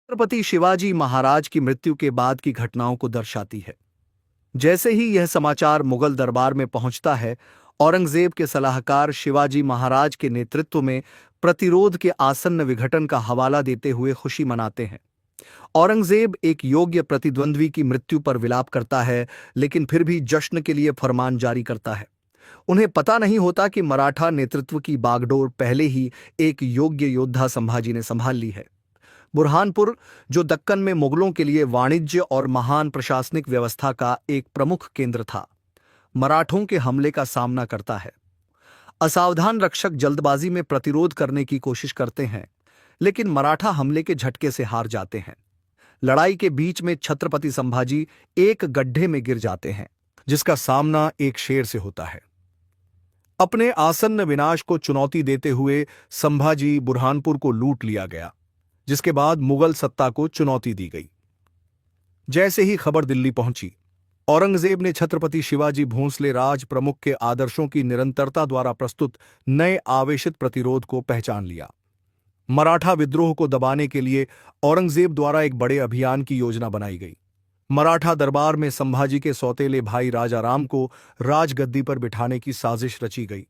छत्रपति शिवाजी महाराज की मृत्यु के बाद की घटनाओं को दर्शाती है। जैसे ही यह समाचार मुगल दरबार में पहुंचता है, औरंगजेब के सलाहकार शिवाजी महाराज के नेतृत्व में प्रतिरोध के आसन्न विघटन का हवाला देते हुए खुशी मनाते हैं। औरंगजेब एक योग्य प्रतिद्वंद्वी की मृत्यु पर विलाप करता है, लेकिन फिर भी जश्न के लिए फरमान जारी करता है। उन्हें पता नहीं होता कि मराठा नेतृत्व की बागडोर पहले ही एक योग्य योद्धा संभाजी ने संभाल ली है। बुरहानपुर, जो दक्कन में मुगलों के लिए वाणिज्य और महान प्रशासनिक व्यवस्था का एक प्रमुख केंद्र था, मराठों के हमले का सामना करता है। असावधान रक्षक जल्दबाजी में प्रतिरोध करने की कोशिश करते हैं, लेकिन मराठा हमले के झटके से हार जाते हैं। लड़ाई के बीच में छत्रपति संभाजी एक गड्ढे में गिर जाते हैं, जिसका सामना एक शेर से होता है। अपने आसन्न विनाश को चुनौती देते हुए संभाजी बुरहानपुर को लूट लिया गया, जिसके बाद मुगल सत्ता को चुनौती दी गई। जैसे ही खबर दिल्ली पहुंची, औरंगजेब ने छत्रपति शिवाजी भोंसले राज प्रमुख के आदर्शों की निरंतरता द्वारा प्रस्तुत नए आवेशित प्रतिरोध को पहचान लिया। मराठा विद्रोह को दबाने के लिए औरंगजेब द्वारा एक बड़े अभियान की योजना बनाई गई। मराठा दरबार में संभाजी के सौतेले भाई राजाराम को राजगद्दी पर बिठाने की साजिश रची गई।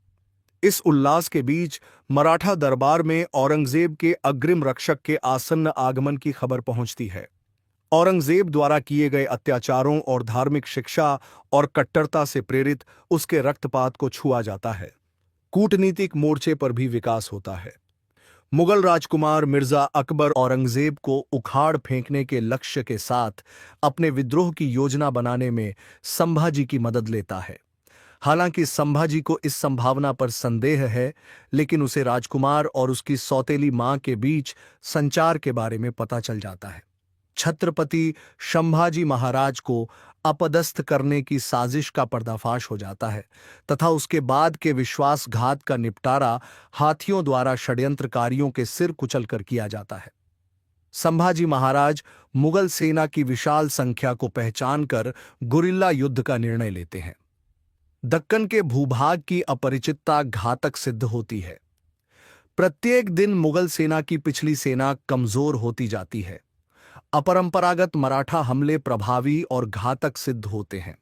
इस उल्लास के बीच मराठा दरबार में औरंगजेब के अग्रिम रक्षक के आसन्न आगमन की खबर पहुंचती है। औरंगजेब द्वारा किए गए अत्याचारों और धार्मिक शिक्षा और कट्टरता से प्रेरित उसके रक्तपात को छुआ जाता है। कूटनीतिक मोर्चे पर भी विकास होता है। मुगल राजकुमार मिर्जा अकबर औरंगजेब को उखाड़ फेंकने के लक्ष्य के साथ अपने विद्रोह की योजना बनाने में संभाजी की मदद लेता है। हालांकि संभाजी को इस संभावना पर संदेह है, लेकिन उसे राजकुमार और उसकी सौतेली मां के बीच संचार के बारे में पता चल जाता है। छत्रपति संभाजी महाराज को अपदस्थ करने की साजिश का पर्दाफाश हो जाता है तथा उसके बाद के विश्वासघात का निपटारा हाथियों द्वारा षड्यंत्रकारियों के सिर कुचलकर किया जाता है। संभाजी महाराज मुगल सेना की विशाल संख्या को पहचानकर गुरिल्ला युद्ध का निर्णय लेते हैं। दक्कन के भूभाग की अपरिचितता घातक सिद्ध होती है। प्रत्येक दिन मुगल सेना की पिछली सेना कमजोर होती जाती है। अपरंपरागत मराठा हमले प्रभावी और घातक सिद्ध होते हैं।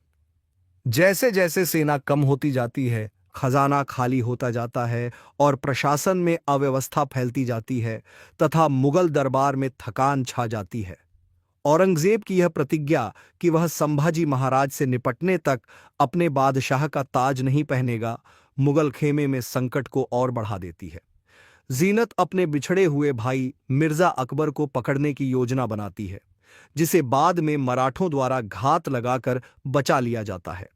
जैसे जैसे सेना कम होती जाती है, खजाना खाली होता जाता है और प्रशासन में अव्यवस्था फैलती जाती है तथा मुगल दरबार में थकान छा जाती है। औरंगजेब की यह प्रतिज्ञा कि वह संभाजी महाराज से निपटने तक अपने बादशाह का ताज नहीं पहनेगा, मुगल खेमे में संकट को और बढ़ा देती है। जीनत अपने बिछड़े हुए भाई मिर्जा अकबर को पकड़ने की योजना बनाती है, जिसे बाद में मराठों द्वारा घात लगाकर बचा लिया जाता है।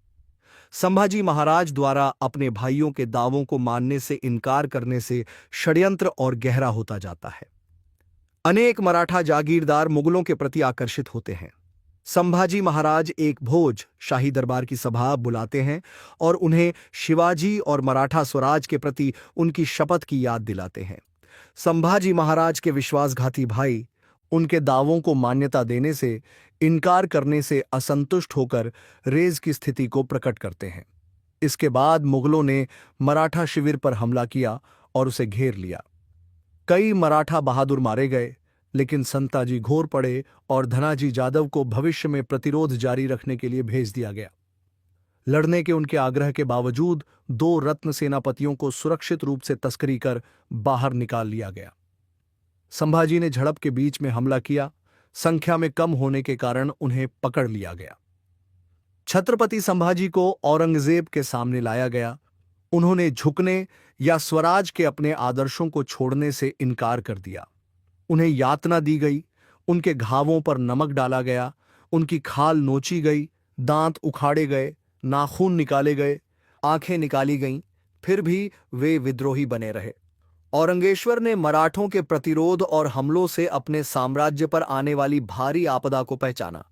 संभाजी महाराज द्वारा अपने भाइयों के दावों को मानने से इनकार करने से षड्यंत्र और गहरा होता जाता है। अनेक मराठा जागीरदार मुगलों के प्रति आकर्षित होते हैं। संभाजी महाराज एक भोज शाही दरबार की सभा बुलाते हैं और उन्हें शिवाजी और मराठा स्वराज के प्रति उनकी शपथ की याद दिलाते हैं। संभाजी महाराज के विश्वासघाती भाई उनके दावों को मान्यता देने से इनकार करने से असंतुष्ट होकर रेज की स्थिति को प्रकट करते हैं। इसके बाद मुगलों ने मराठा शिविर पर हमला किया और उसे घेर लिया। कई मराठा बहादुर मारे गए, लेकिन संताजी घोर पड़े और धनाजी जादव को भविष्य में प्रतिरोध जारी रखने के लिए भेज दिया गया। लड़ने के उनके आग्रह के बावजूद 2 रत्न सेनापतियों को सुरक्षित रूप से तस्करी कर बाहर निकाल लिया गया। संभाजी ने झड़प के बीच में हमला किया। संख्या में कम होने के कारण उन्हें पकड़ लिया गया। छत्रपति संभाजी को औरंगजेब के सामने लाया गया। उन्होंने झुकने या स्वराज के अपने आदर्शों को छोड़ने से इनकार कर दिया। उन्हें यातना दी गई, उनके घावों पर नमक डाला गया, उनकी खाल नोची गई, दांत उखाड़े गए, नाखून निकाले गए, आंखें निकाली गईं, फिर भी वे विद्रोही बने रहे। औरंगेश्वर ने मराठों के प्रतिरोध और हमलों से अपने साम्राज्य पर आने वाली भारी आपदा को पहचाना।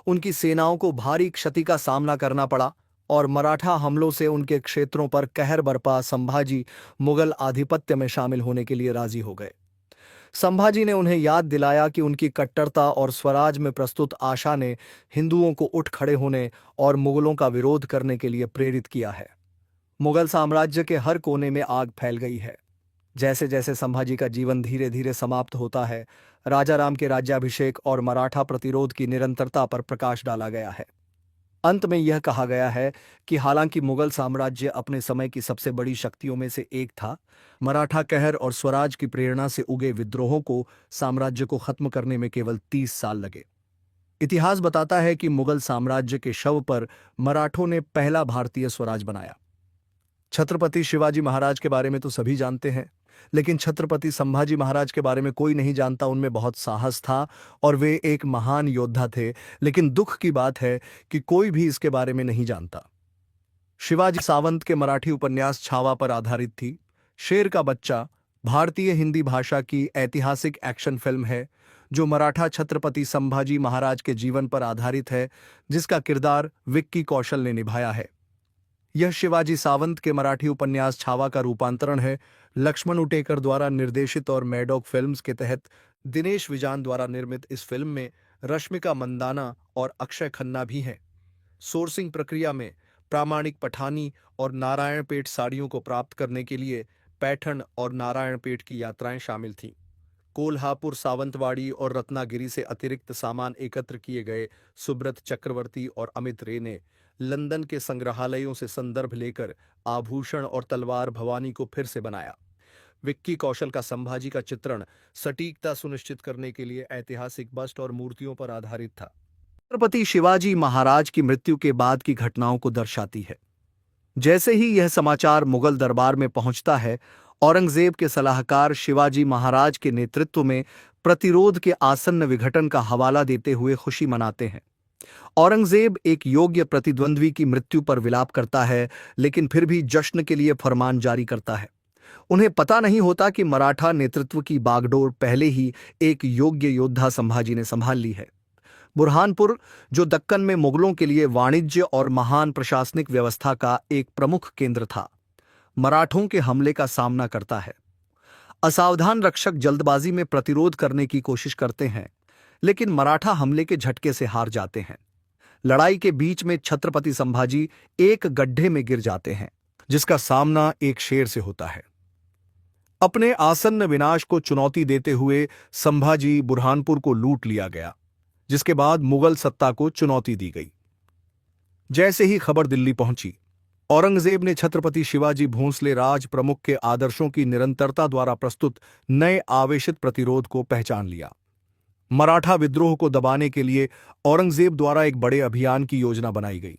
उनकी सेनाओं को भारी क्षति का सामना करना पड़ा और मराठा हमलों से उनके क्षेत्रों पर कहर बरपा संभाजी मुगल आधिपत्य में शामिल होने के लिए राजी हो गए। संभाजी ने उन्हें याद दिलाया कि उनकी कट्टरता और स्वराज में प्रस्तुत आशा ने हिंदुओं को उठ खड़े होने और मुगलों का विरोध करने के लिए प्रेरित किया है। मुगल साम्राज्य के हर कोने में आग फैल गई है। जैसे जैसे संभाजी का जीवन धीरे धीरे समाप्त होता है, राजाराम के राज्याभिषेक और मराठा प्रतिरोध की निरंतरता पर प्रकाश डाला गया है। अंत में यह कहा गया है कि हालांकि मुगल साम्राज्य अपने समय की सबसे बड़ी शक्तियों में से एक था, मराठा कहर और स्वराज की प्रेरणा से उगे विद्रोहों को साम्राज्य को खत्म करने में केवल 30 साल लगे। इतिहास बताता है कि मुगल साम्राज्य के शव पर मराठों ने पहला भारतीय स्वराज बनाया। छत्रपति शिवाजी महाराज के बारे में तो सभी जानते हैं, लेकिन छत्रपति संभाजी महाराज के बारे में कोई नहीं जानता। उनमें बहुत साहस था और वे एक महान योद्धा थे, लेकिन दुख की बात है कि कोई भी इसके बारे में नहीं जानता। शिवाजी सावंत के मराठी उपन्यास छावा पर आधारित थी। शेर का बच्चा भारतीय हिंदी भाषा की ऐतिहासिक एक्शन फिल्म है जो मराठा छत्रपति संभाजी महाराज के जीवन पर आधारित है, जिसका किरदार विक्की कौशल ने निभाया है। यह शिवाजी सावंत के मराठी उपन्यास छावा का रूपांतरण है। लक्ष्मण उटेकर द्वारा निर्देशित और मैडॉक फिल्म्स के तहत दिनेश विजान द्वारा निर्मित इस फिल्म में रश्मिका मंदाना और अक्षय खन्ना भी हैं। सोर्सिंग प्रक्रिया में प्रामाणिक पठानी और नारायणपेट साड़ियों को प्राप्त करने के लिए पैठण और नारायणपेट की यात्राएं शामिल थीं। कोल्हापुर, सावंतवाड़ी और रत्नागिरी से अतिरिक्त सामान एकत्र किए गए। सुब्रत चक्रवर्ती और अमित रे ने लंदन के संग्रहालयों से संदर्भ लेकर आभूषण और तलवार भवानी को फिर से बनाया। विक्की कौशल का संभाजी का चित्रण सटीकता सुनिश्चित करने के लिए ऐतिहासिक बस्ट और मूर्तियों पर आधारित था। छत्रपति शिवाजी महाराज की मृत्यु के बाद की घटनाओं को दर्शाती है। जैसे ही यह समाचार मुगल दरबार में पहुंचता है, औरंगजेब के सलाहकार शिवाजी महाराज के नेतृत्व में प्रतिरोध के आसन्न विघटन का हवाला देते हुए खुशी मनाते हैं। औरंगजेब एक योग्य प्रतिद्वंद्वी की मृत्यु पर विलाप करता है, लेकिन फिर भी जश्न के लिए फरमान जारी करता है। उन्हें पता नहीं होता कि मराठा नेतृत्व की बागडोर पहले ही एक योग्य योद्धा संभाजी ने संभाल ली है। बुरहानपुर, जो दक्कन में मुगलों के लिए वाणिज्य और महान प्रशासनिक व्यवस्था का एक प्रमुख केंद्र था, मराठों के हमले का सामना करता है। असावधान रक्षक जल्दबाजी में प्रतिरोध करने की कोशिश करते हैं, लेकिन मराठा हमले के झटके से हार जाते हैं। लड़ाई के बीच में छत्रपति संभाजी एक गड्ढे में गिर जाते हैं, जिसका सामना एक शेर से होता है। अपने आसन्न विनाश को चुनौती देते हुए संभाजी बुरहानपुर को लूट लिया गया, जिसके बाद मुगल सत्ता को चुनौती दी गई। जैसे ही खबर दिल्ली पहुंची, औरंगजेब ने छत्रपति शिवाजी भोंसले राज प्रमुख के आदर्शों की निरंतरता द्वारा प्रस्तुत नए आवेशित प्रतिरोध को पहचान लिया। मराठा विद्रोह को दबाने के लिए औरंगजेब द्वारा एक बड़े अभियान की योजना बनाई गई।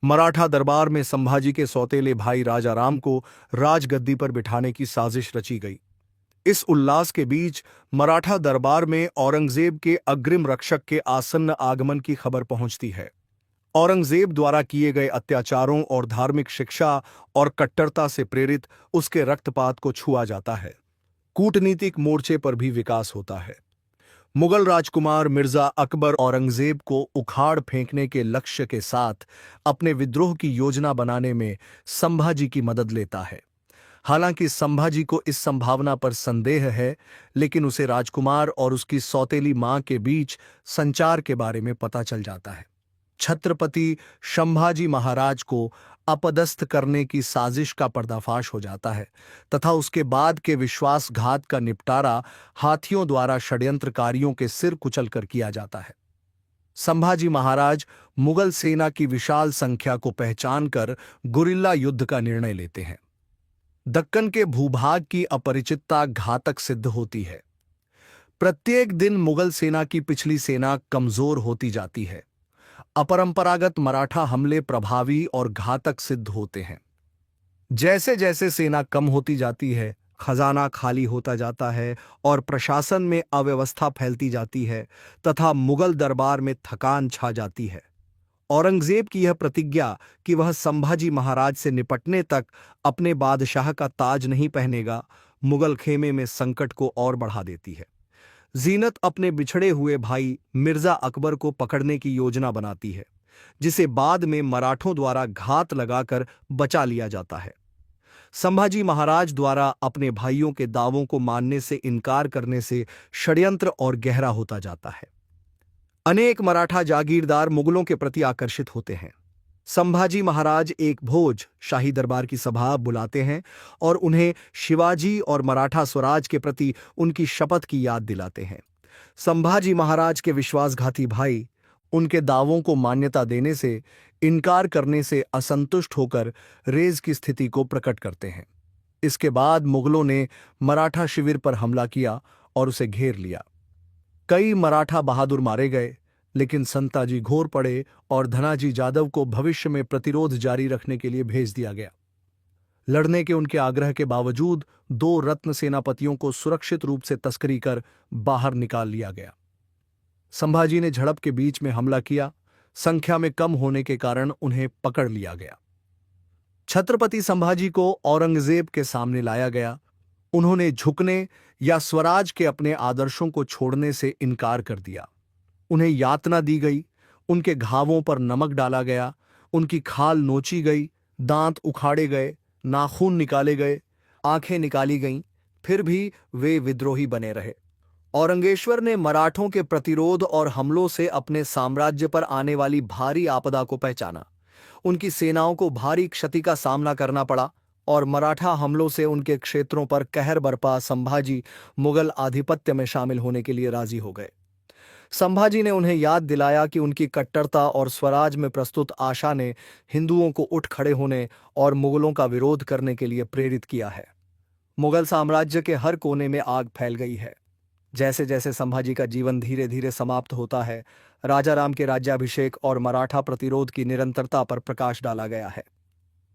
मराठा दरबार में संभाजी के सौतेले भाई राजाराम को राजगद्दी पर बिठाने की साजिश रची गई। इस उल्लास के बीच मराठा दरबार में औरंगजेब के अग्रिम रक्षक के आसन्न आगमन की खबर पहुंचती है। औरंगजेब द्वारा किए गए अत्याचारों और धार्मिक शिक्षा और कट्टरता से प्रेरित उसके रक्तपात को छुआ जाता है। कूटनीतिक मोर्चे पर भी विकास होता है। मुगल राजकुमार मिर्जा अकबर औरंगजेब को उखाड़ फेंकने के लक्ष्य के साथ अपने विद्रोह की योजना बनाने में संभाजी की मदद लेता है। हालांकि संभाजी को इस संभावना पर संदेह है, लेकिन उसे राजकुमार और उसकी सौतेली मां के बीच संचार के बारे में पता चल जाता है। छत्रपति संभाजी महाराज को अपदस्थ करने की साजिश का पर्दाफाश हो जाता है तथा उसके बाद के विश्वासघात का निपटारा हाथियों द्वारा षड्यंत्रकारियों के सिर कुचलकर किया जाता है। संभाजी महाराज मुगल सेना की विशाल संख्या को पहचानकर गुरिल्ला युद्ध का निर्णय लेते हैं। दक्कन के भूभाग की अपरिचितता घातक सिद्ध होती है। प्रत्येक दिन मुगल सेना की पिछली सेना कमजोर होती जाती है। अपरंपरागत मराठा हमले प्रभावी और घातक सिद्ध होते हैं। जैसे जैसे सेना कम होती जाती है, खजाना खाली होता जाता है और प्रशासन में अव्यवस्था फैलती जाती है तथा मुगल दरबार में थकान छा जाती है। औरंगजेब की यह प्रतिज्ञा कि वह संभाजी महाराज से निपटने तक अपने बादशाह का ताज नहीं पहनेगा, मुगल खेमे में संकट को और बढ़ा देती है। जीनत अपने बिछड़े हुए भाई मिर्जा अकबर को पकड़ने की योजना बनाती है, जिसे बाद में मराठों द्वारा घात लगाकर बचा लिया जाता है। संभाजी महाराज द्वारा अपने भाइयों के दावों को मानने से इनकार करने से षड्यंत्र और गहरा होता जाता है। अनेक मराठा जागीरदार मुगलों के प्रति आकर्षित होते हैं। संभाजी महाराज एक भोज शाही दरबार की सभा बुलाते हैं और उन्हें शिवाजी और मराठा स्वराज के प्रति उनकी शपथ की याद दिलाते हैं। संभाजी महाराज के विश्वासघाती भाई उनके दावों को मान्यता देने से इनकार करने से असंतुष्ट होकर रेज की स्थिति को प्रकट करते हैं। इसके बाद मुगलों ने मराठा शिविर पर हमला किया और उसे घेर लिया। कई मराठा बहादुर मारे गए, लेकिन संताजी घोर पड़े और धनाजी जादव को भविष्य में प्रतिरोध जारी रखने के लिए भेज दिया गया। लड़ने के उनके आग्रह के बावजूद 2 रत्न सेनापतियों को सुरक्षित रूप से तस्करी कर बाहर निकाल लिया गया। संभाजी ने झड़प के बीच में हमला किया। संख्या में कम होने के कारण उन्हें पकड़ लिया गया। छत्रपति संभाजी को औरंगजेब के सामने लाया गया। उन्होंने झुकने या स्वराज के अपने आदर्शों को छोड़ने से इनकार कर दिया। उन्हें यातना दी गई, उनके घावों पर नमक डाला गया, उनकी खाल नोची गई, दांत उखाड़े गए, नाखून निकाले गए, आंखें निकाली गईं, फिर भी वे विद्रोही बने रहे। औरंगेश्वर ने मराठों के प्रतिरोध और हमलों से अपने साम्राज्य पर आने वाली भारी आपदा को पहचाना। उनकी सेनाओं को भारी क्षति का सामना करना पड़ा और मराठा हमलों से उनके क्षेत्रों पर कहर बरपा संभाजी मुगल आधिपत्य में शामिल होने के लिए राजी हो गए। संभाजी ने उन्हें याद दिलाया कि उनकी कट्टरता और स्वराज में प्रस्तुत आशा ने हिंदुओं को उठ खड़े होने और मुगलों का विरोध करने के लिए प्रेरित किया है। मुगल साम्राज्य के हर कोने में आग फैल गई है। जैसे जैसे संभाजी का जीवन धीरे धीरे समाप्त होता है, राजाराम के राज्याभिषेक और मराठा प्रतिरोध की निरंतरता पर प्रकाश डाला गया है।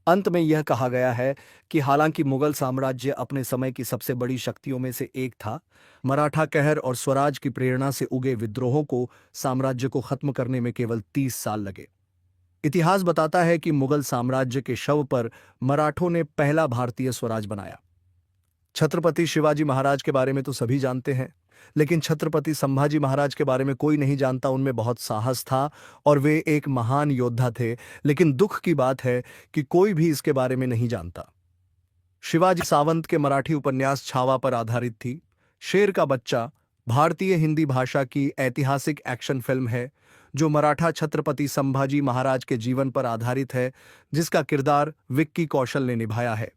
अंत में यह कहा गया है कि हालांकि मुगल साम्राज्य अपने समय की सबसे बड़ी शक्तियों में से एक था, मराठा कहर और स्वराज की प्रेरणा से उगे विद्रोहों को साम्राज्य को खत्म करने में केवल 30 साल लगे। इतिहास बताता है कि मुगल साम्राज्य के शव पर मराठों ने पहला भारतीय स्वराज बनाया। छत्रपति शिवाजी महाराज के बारे में तो सभी जानते हैं, लेकिन छत्रपति संभाजी महाराज के बारे में कोई नहीं जानता। उनमें बहुत साहस था और वे एक महान योद्धा थे, लेकिन दुख की बात है कि कोई भी इसके बारे में नहीं जानता। शिवाजी सावंत के मराठी उपन्यास छावा पर आधारित थी। शेर का बच्चा भारतीय हिंदी भाषा की ऐतिहासिक एक्शन फिल्म है जो मराठा छत्रपति संभाजी महाराज के जीवन पर आधारित है, जिसका किरदार विक्की कौशल ने निभाया है।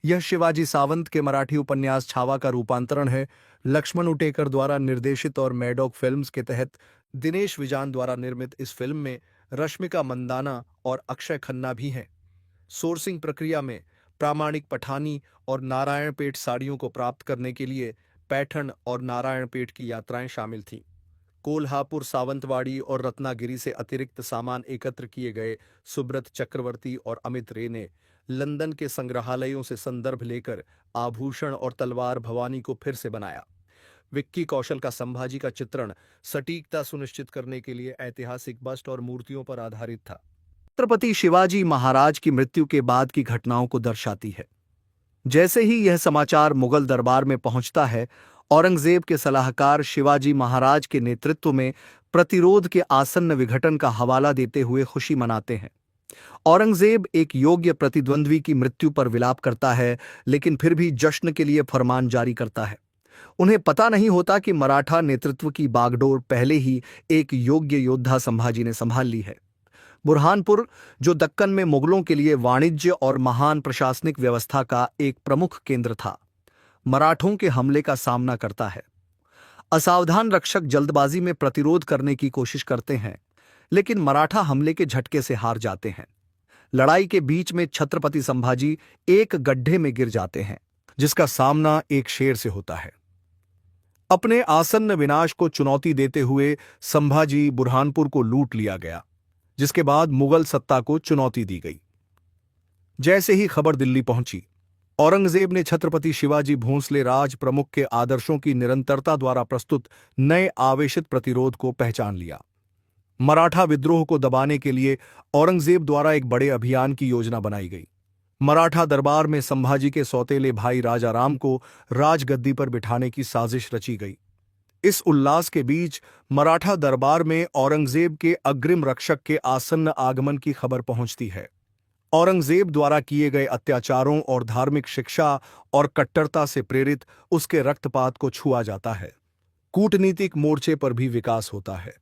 यह शिवाजी सावंत के मराठी उपन्यास छावा का रूपांतरण है। लक्ष्मण उटेकर द्वारा निर्देशित और मैडॉक फिल्म्स के तहत दिनेश विजान द्वारा निर्मित इस फिल्म में रश्मिका मंदाना और अक्षय खन्ना भी हैं। सोर्सिंग प्रक्रिया में प्रामाणिक पठानी और नारायणपेट साड़ियों को प्राप्त करने के लिए पैठण और नारायणपेट की यात्राएं शामिल थीं। कोल्हापुर, सावंतवाड़ी और रत्नागिरी से अतिरिक्त सामान एकत्र किए गए। सुब्रत चक्रवर्ती और अमित रे ने लंदन के संग्रहालयों से संदर्भ लेकर आभूषण और तलवार भवानी को फिर से बनाया। विक्की कौशल का संभाजी का चित्रण सटीकता सुनिश्चित करने के लिए ऐतिहासिक बस्ट और मूर्तियों पर आधारित था। छत्रपति शिवाजी महाराज की मृत्यु के बाद की घटनाओं को दर्शाती है। जैसे ही यह समाचार मुगल दरबार में पहुंचता है, औरंगजेब के सलाहकार शिवाजी महाराज के नेतृत्व में प्रतिरोध के आसन्न विघटन का हवाला देते हुए खुशी मनाते हैं। औरंगजेब एक योग्य प्रतिद्वंद्वी की मृत्यु पर विलाप करता है, लेकिन फिर भी जश्न के लिए फरमान जारी करता है। उन्हें पता नहीं होता कि मराठा नेतृत्व की बागडोर पहले ही एक योग्य योद्धा संभाजी ने संभाल ली है। बुरहानपुर, जो दक्कन में मुगलों के लिए वाणिज्य और महान प्रशासनिक व्यवस्था का एक प्रमुख केंद्र था, मराठों के हमले का सामना करता है। असावधान रक्षक जल्दबाजी में प्रतिरोध करने की कोशिश करते हैं, लेकिन मराठा हमले के झटके से हार जाते हैं। लड़ाई के बीच में छत्रपति संभाजी एक गड्ढे में गिर जाते हैं, जिसका सामना एक शेर से होता है। अपने आसन्न विनाश को चुनौती देते हुए संभाजी बुरहानपुर को लूट लिया गया, जिसके बाद मुगल सत्ता को चुनौती दी गई। जैसे ही खबर दिल्ली पहुंची, औरंगजेब ने छत्रपति शिवाजी भोंसले राज प्रमुख के आदर्शों की निरंतरता द्वारा प्रस्तुत नए आवेशित प्रतिरोध को पहचान लिया। मराठा विद्रोह को दबाने के लिए औरंगजेब द्वारा एक बड़े अभियान की योजना बनाई गई। मराठा दरबार में संभाजी के सौतेले भाई राजाराम को राजगद्दी पर बिठाने की साजिश रची गई। इस उल्लास के बीच मराठा दरबार में औरंगजेब के अग्रिम रक्षक के आसन्न आगमन की खबर पहुंचती है। औरंगजेब द्वारा किए गए अत्याचारों और धार्मिक शिक्षा और कट्टरता से प्रेरित उसके रक्तपात को छुआ जाता है। कूटनीतिक मोर्चे पर भी विकास होता है।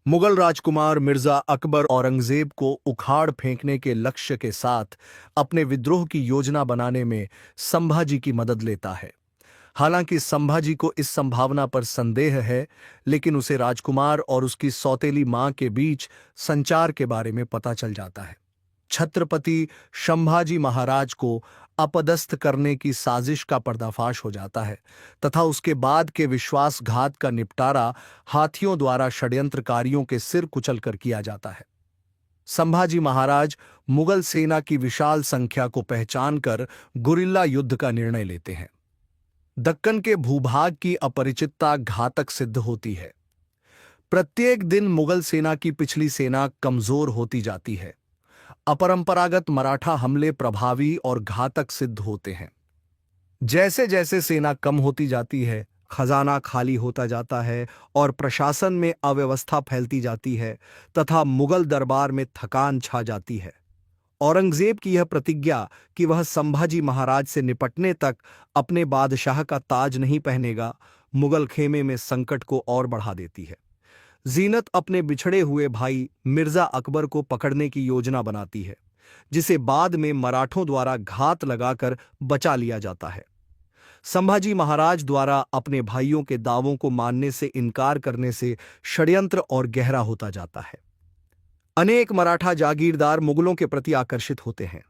मुगल राजकुमार मिर्जा अकबर औरंगजेब को उखाड़ फेंकने के लक्ष्य के साथ अपने विद्रोह की योजना बनाने में संभाजी की मदद लेता है। हालांकि संभाजी को इस संभावना पर संदेह है, लेकिन उसे राजकुमार और उसकी सौतेली मां के बीच संचार के बारे में पता चल जाता है। छत्रपति संभाजी महाराज को अपदस्थ करने की साजिश का पर्दाफाश हो जाता है तथा उसके बाद के विश्वासघात का निपटारा हाथियों द्वारा षड्यंत्रकारियों के सिर कुचलकर किया जाता है। संभाजी महाराज मुगल सेना की विशाल संख्या को पहचानकर गुरिल्ला युद्ध का निर्णय लेते हैं। दक्कन के भूभाग की अपरिचितता घातक सिद्ध होती है। प्रत्येक दिन मुगल सेना की पिछली सेना कमजोर होती जाती है। अपरंपरागत मराठा हमले प्रभावी और घातक सिद्ध होते हैं। जैसे जैसे सेना कम होती जाती है, खजाना खाली होता जाता है और प्रशासन में अव्यवस्था फैलती जाती है तथा मुगल दरबार में थकान छा जाती है। औरंगजेब की यह प्रतिज्ञा कि वह संभाजी महाराज से निपटने तक अपने बादशाह का ताज नहीं पहनेगा, मुगल खेमे में संकट को और बढ़ा देती है। जीनत अपने बिछड़े हुए भाई मिर्जा अकबर को पकड़ने की योजना बनाती है, जिसे बाद में मराठों द्वारा घात लगाकर बचा लिया जाता है। संभाजी महाराज द्वारा अपने भाइयों के दावों को मानने से इनकार करने से षड्यंत्र और गहरा होता जाता है। अनेक मराठा जागीरदार मुगलों के प्रति आकर्षित होते हैं।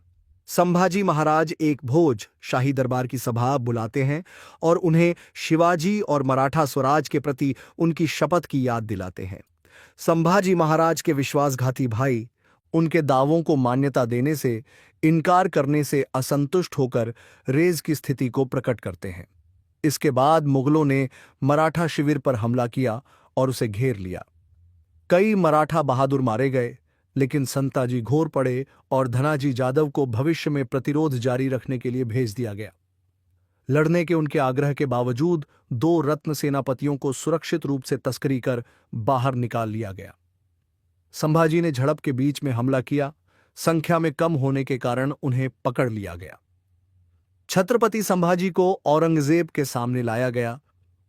संभाजी महाराज एक भोज शाही दरबार की सभा बुलाते हैं और उन्हें शिवाजी और मराठा स्वराज के प्रति उनकी शपथ की याद दिलाते हैं। संभाजी महाराज के विश्वासघाती भाई उनके दावों को मान्यता देने से इनकार करने से असंतुष्ट होकर रेज की स्थिति को प्रकट करते हैं। इसके बाद मुगलों ने मराठा शिविर पर हमला किया और उसे घेर लिया। कई मराठा बहादुर मारे गए, लेकिन संताजी घोर पड़े और धनाजी जादव को भविष्य में प्रतिरोध जारी रखने के लिए भेज दिया गया। लड़ने के उनके आग्रह के बावजूद 2 रत्न सेनापतियों को सुरक्षित रूप से तस्करी कर बाहर निकाल लिया गया। संभाजी ने झड़प के बीच में हमला किया। संख्या में कम होने के कारण उन्हें पकड़ लिया गया। छत्रपति संभाजी को औरंगजेब के सामने लाया गया।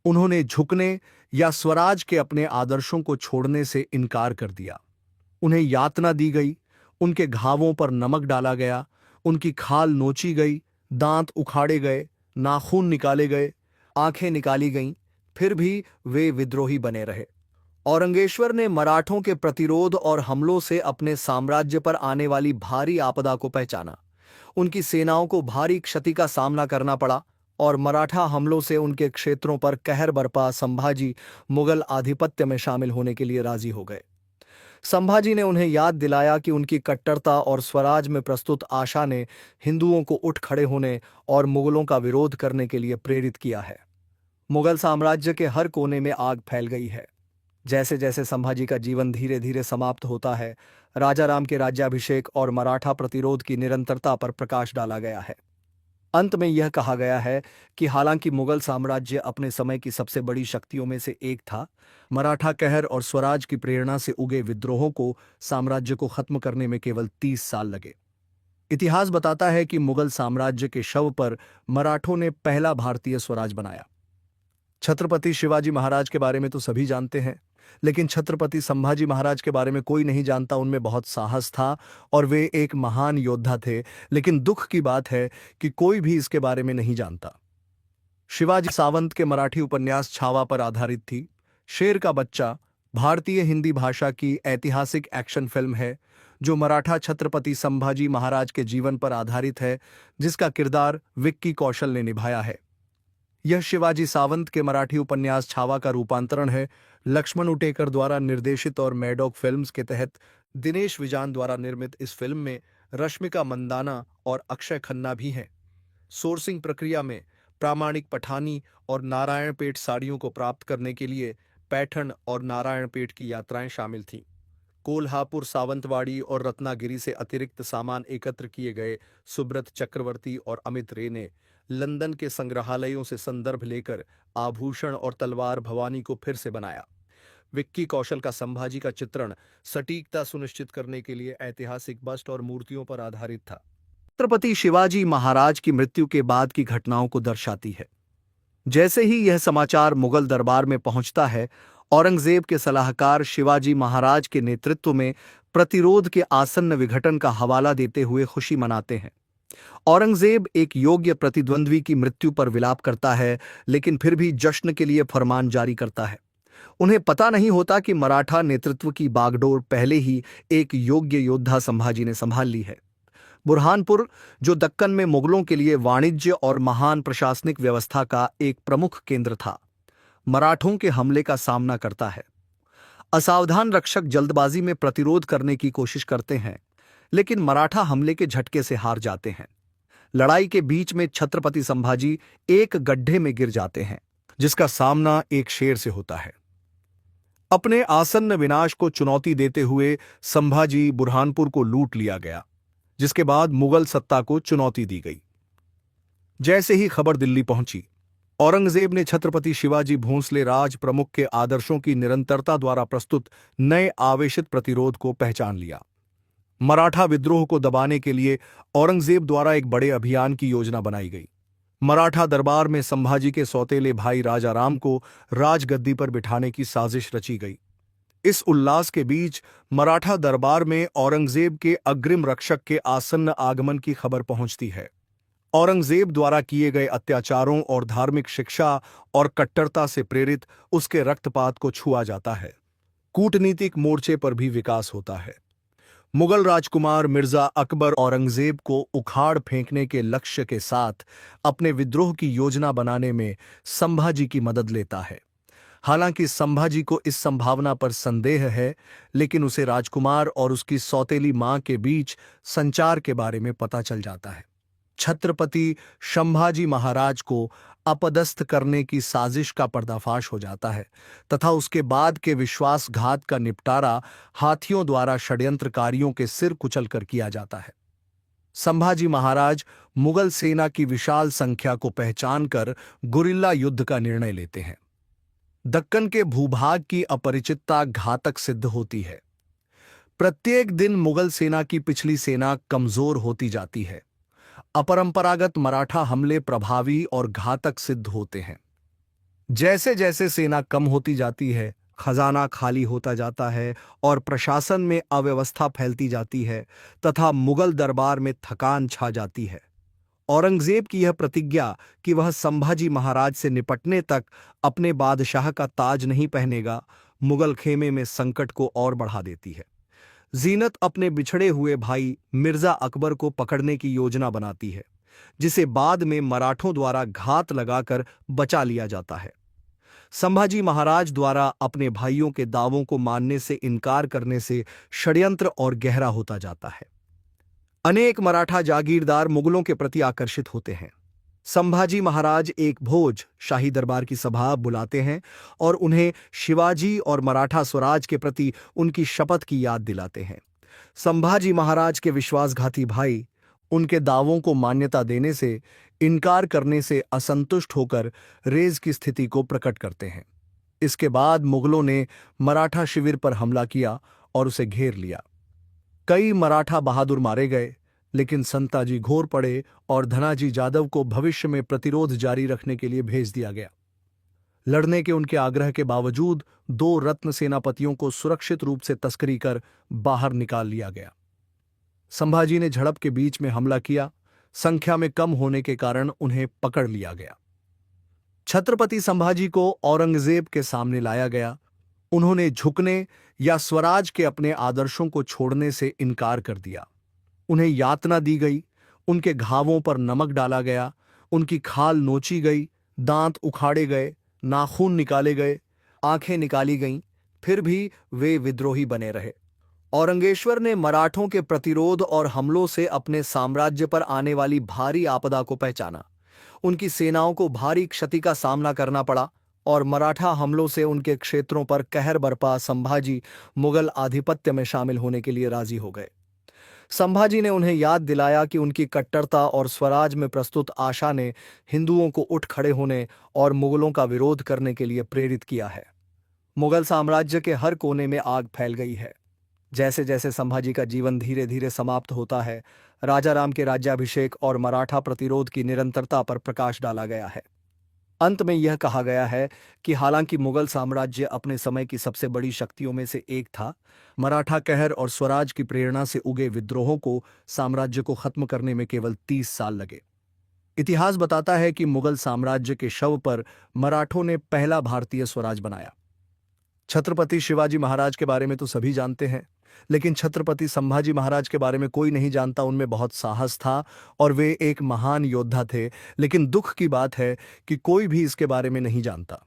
उन्होंने झुकने या स्वराज के अपने आदर्शों को छोड़ने से इनकार कर दिया। उन्हें यातना दी गई, उनके घावों पर नमक डाला गया, उनकी खाल नोची गई, दांत उखाड़े गए, नाखून निकाले गए, आंखें निकाली गईं, फिर भी वे विद्रोही बने रहे। औरंगेश्वर ने मराठों के प्रतिरोध और हमलों से अपने साम्राज्य पर आने वाली भारी आपदा को पहचाना। उनकी सेनाओं को भारी क्षति का सामना करना पड़ा और मराठा हमलों से उनके क्षेत्रों पर कहर बरपा संभाजी मुगल आधिपत्य में शामिल होने के लिए राजी हो गए। संभाजी ने उन्हें याद दिलाया कि उनकी कट्टरता और स्वराज में प्रस्तुत आशा ने हिंदुओं को उठ खड़े होने और मुगलों का विरोध करने के लिए प्रेरित किया है। मुगल साम्राज्य के हर कोने में आग फैल गई है। जैसे जैसे संभाजी का जीवन धीरे धीरे समाप्त होता है, राजाराम के राज्याभिषेक और मराठा प्रतिरोध की निरंतरता पर प्रकाश डाला गया है। अंत में यह कहा गया है कि हालांकि मुगल साम्राज्य अपने समय की सबसे बड़ी शक्तियों में से एक था, मराठा कहर और स्वराज की प्रेरणा से उगे विद्रोहों को साम्राज्य को खत्म करने में केवल 30 साल लगे। इतिहास बताता है कि मुगल साम्राज्य के शव पर मराठों ने पहला भारतीय स्वराज बनाया। छत्रपति शिवाजी महाराज के बारे में तो सभी जानते हैं, लेकिन छत्रपति संभाजी महाराज के बारे में कोई नहीं जानता। उनमें बहुत साहस था और वे एक महान योद्धा थे, लेकिन दुख की बात है कि कोई भी इसके बारे में नहीं जानता। शिवाजी सावंत के मराठी उपन्यास छावा पर आधारित थी। शेर का बच्चा भारतीय हिंदी भाषा की ऐतिहासिक एक्शन फिल्म है जो मराठा छत्रपति संभाजी महाराज के जीवन पर आधारित है, जिसका किरदार विक्की कौशल ने निभाया है। यह शिवाजी सावंत के मराठी उपन्यास छावा का रूपांतरण है। लक्ष्मण उटेकर द्वारा निर्देशित और मैडॉक फिल्म्स के तहत दिनेश विजान द्वारा निर्मित इस फिल्म में रश्मिका मंदाना और अक्षय खन्ना भी हैं। सोर्सिंग प्रक्रिया में प्रामाणिक पठानी और नारायणपेट साड़ियों को प्राप्त करने के लिए पैठण और नारायणपेट की यात्राएं शामिल थीं। कोल्हापुर, सावंतवाड़ी और रत्नागिरी से अतिरिक्त सामान एकत्र किए गए सुब्रत चक्रवर्ती और अमित रे ने लंदन के संग्रहालयों से संदर्भ लेकर आभूषण और तलवार भवानी को फिर से बनाया। विक्की कौशल का संभाजी का चित्रण सटीकता सुनिश्चित करने के लिए ऐतिहासिक बस्ट और मूर्तियों पर आधारित था। छत्रपति शिवाजी महाराज की मृत्यु के बाद की घटनाओं को दर्शाती है। जैसे ही यह समाचार मुगल दरबार में पहुंचता है, औरंगजेब के सलाहकार शिवाजी महाराज के नेतृत्व में प्रतिरोध के आसन्न विघटन का हवाला देते हुए खुशी मनाते हैं। औरंगजेब एक योग्य प्रतिद्वंद्वी की मृत्यु पर विलाप करता है, लेकिन फिर भी जश्न के लिए फरमान जारी करता है। उन्हें पता नहीं होता कि मराठा नेतृत्व की बागडोर पहले ही एक योग्य योद्धा संभाजी ने संभाल ली है। बुरहानपुर, जो दक्कन में मुगलों के लिए वाणिज्य और महान प्रशासनिक व्यवस्था का एक प्रमुख केंद्र था, मराठों के हमले का सामना करता है। असावधान रक्षक जल्दबाजी में प्रतिरोध करने की कोशिश करते हैं, लेकिन मराठा हमले के झटके से हार जाते हैं। लड़ाई के बीच में छत्रपति संभाजी एक गड्ढे में गिर जाते हैं, जिसका सामना एक शेर से होता है। अपने आसन्न विनाश को चुनौती देते हुए संभाजी बुरहानपुर को लूट लिया गया, जिसके बाद मुगल सत्ता को चुनौती दी गई। जैसे ही खबर दिल्ली पहुंची, औरंगजेब ने छत्रपति शिवाजी भोंसले राज प्रमुख के आदर्शों की निरंतरता द्वारा प्रस्तुत नए आवेशित प्रतिरोध को पहचान लिया। मराठा विद्रोह को दबाने के लिए औरंगजेब द्वारा एक बड़े अभियान की योजना बनाई गई। मराठा दरबार में संभाजी के सौतेले भाई राजाराम को राजगद्दी पर बिठाने की साजिश रची गई। इस उल्लास के बीच मराठा दरबार में औरंगजेब के अग्रिम रक्षक के आसन्न आगमन की खबर पहुंचती है। औरंगजेब द्वारा किए गए अत्याचारों और धार्मिक शिक्षा और कट्टरता से प्रेरित उसके रक्तपात को छुआ जाता है। कूटनीतिक मोर्चे पर भी विकास होता है। मुगल राजकुमार मिर्जा अकबर औरंगजेब को उखाड़ फेंकने के लक्ष्य के साथ अपने विद्रोह की योजना बनाने में संभाजी की मदद लेता है। हालांकि संभाजी को इस संभावना पर संदेह है, लेकिन उसे राजकुमार और उसकी सौतेली मां के बीच संचार के बारे में पता चल जाता है। छत्रपति संभाजी महाराज को अपदस्थ करने की साजिश का पर्दाफाश हो जाता है तथा उसके बाद के विश्वासघात का निपटारा हाथियों द्वारा षड्यंत्रकारियों के सिर कुचलकर किया जाता है। संभाजी महाराज मुगल सेना की विशाल संख्या को पहचानकर गुरिल्ला युद्ध का निर्णय लेते हैं। दक्कन के भूभाग की अपरिचितता घातक सिद्ध होती है। प्रत्येक दिन मुगल सेना की पिछली सेना कमजोर होती जाती है। अपरंपरागत मराठा हमले प्रभावी और घातक सिद्ध होते हैं। जैसे जैसे सेना कम होती जाती है, खजाना खाली होता जाता है और प्रशासन में अव्यवस्था फैलती जाती है तथा मुगल दरबार में थकान छा जाती है। औरंगजेब की यह प्रतिज्ञा कि वह संभाजी महाराज से निपटने तक अपने बादशाह का ताज नहीं पहनेगा, मुगल खेमे में संकट को और बढ़ा देती है। जीनत अपने बिछड़े हुए भाई मिर्जा अकबर को पकड़ने की योजना बनाती है, जिसे बाद में मराठों द्वारा घात लगाकर बचा लिया जाता है। संभाजी महाराज द्वारा अपने भाइयों के दावों को मानने से इनकार करने से षड्यंत्र और गहरा होता जाता है। अनेक मराठा जागीरदार मुगलों के प्रति आकर्षित होते हैं। संभाजी महाराज एक भोज शाही दरबार की सभा बुलाते हैं और उन्हें शिवाजी और मराठा स्वराज के प्रति उनकी शपथ की याद दिलाते हैं। संभाजी महाराज के विश्वासघाती भाई उनके दावों को मान्यता देने से इनकार करने से असंतुष्ट होकर रेज की स्थिति को प्रकट करते हैं। इसके बाद मुगलों ने मराठा शिविर पर हमला किया और उसे घेर लिया। कई मराठा बहादुर मारे गए, लेकिन संताजी घोर पड़े और धनाजी जादव को भविष्य में प्रतिरोध जारी रखने के लिए भेज दिया गया। लड़ने के उनके आग्रह के बावजूद 2 रत्न सेनापतियों को सुरक्षित रूप से तस्करी कर बाहर निकाल लिया गया। संभाजी ने झड़प के बीच में हमला किया। संख्या में कम होने के कारण उन्हें पकड़ लिया गया। छत्रपति संभाजी को औरंगजेब के सामने लाया गया। उन्होंने झुकने या स्वराज के अपने आदर्शों को छोड़ने से इनकार कर दिया। उन्हें यातना दी गई, उनके घावों पर नमक डाला गया, उनकी खाल नोची गई, दांत उखाड़े गए, नाखून निकाले गए, आंखें निकाली गईं, फिर भी वे विद्रोही बने रहे। औरंगेश्वर ने मराठों के प्रतिरोध और हमलों से अपने साम्राज्य पर आने वाली भारी आपदा को पहचाना। उनकी सेनाओं को भारी क्षति का सामना करना पड़ा और मराठा हमलों से उनके क्षेत्रों पर कहर बरपा संभाजी मुगल आधिपत्य में शामिल होने के लिए राजी हो गए। संभाजी ने उन्हें याद दिलाया कि उनकी कट्टरता और स्वराज में प्रस्तुत आशा ने हिंदुओं को उठ खड़े होने और मुगलों का विरोध करने के लिए प्रेरित किया है। मुगल साम्राज्य के हर कोने में आग फैल गई है। जैसे जैसे संभाजी का जीवन धीरे धीरे समाप्त होता है, राजाराम के राज्याभिषेक और मराठा प्रतिरोध की निरंतरता पर प्रकाश डाला गया है। अंत में यह कहा गया है कि हालांकि मुगल साम्राज्य अपने समय की सबसे बड़ी शक्तियों में से एक था, मराठा कहर और स्वराज की प्रेरणा से उगे विद्रोहों को साम्राज्य को खत्म करने में केवल 30 साल लगे। इतिहास बताता है कि मुगल साम्राज्य के शव पर मराठों ने पहला भारतीय स्वराज बनाया। छत्रपति शिवाजी महाराज के बारे में तो सभी जानते हैं, लेकिन छत्रपति संभाजी महाराज के बारे में कोई नहीं जानता। उनमें बहुत साहस था और वे एक महान योद्धा थे, लेकिन दुख की बात है कि कोई भी इसके बारे में नहीं जानता।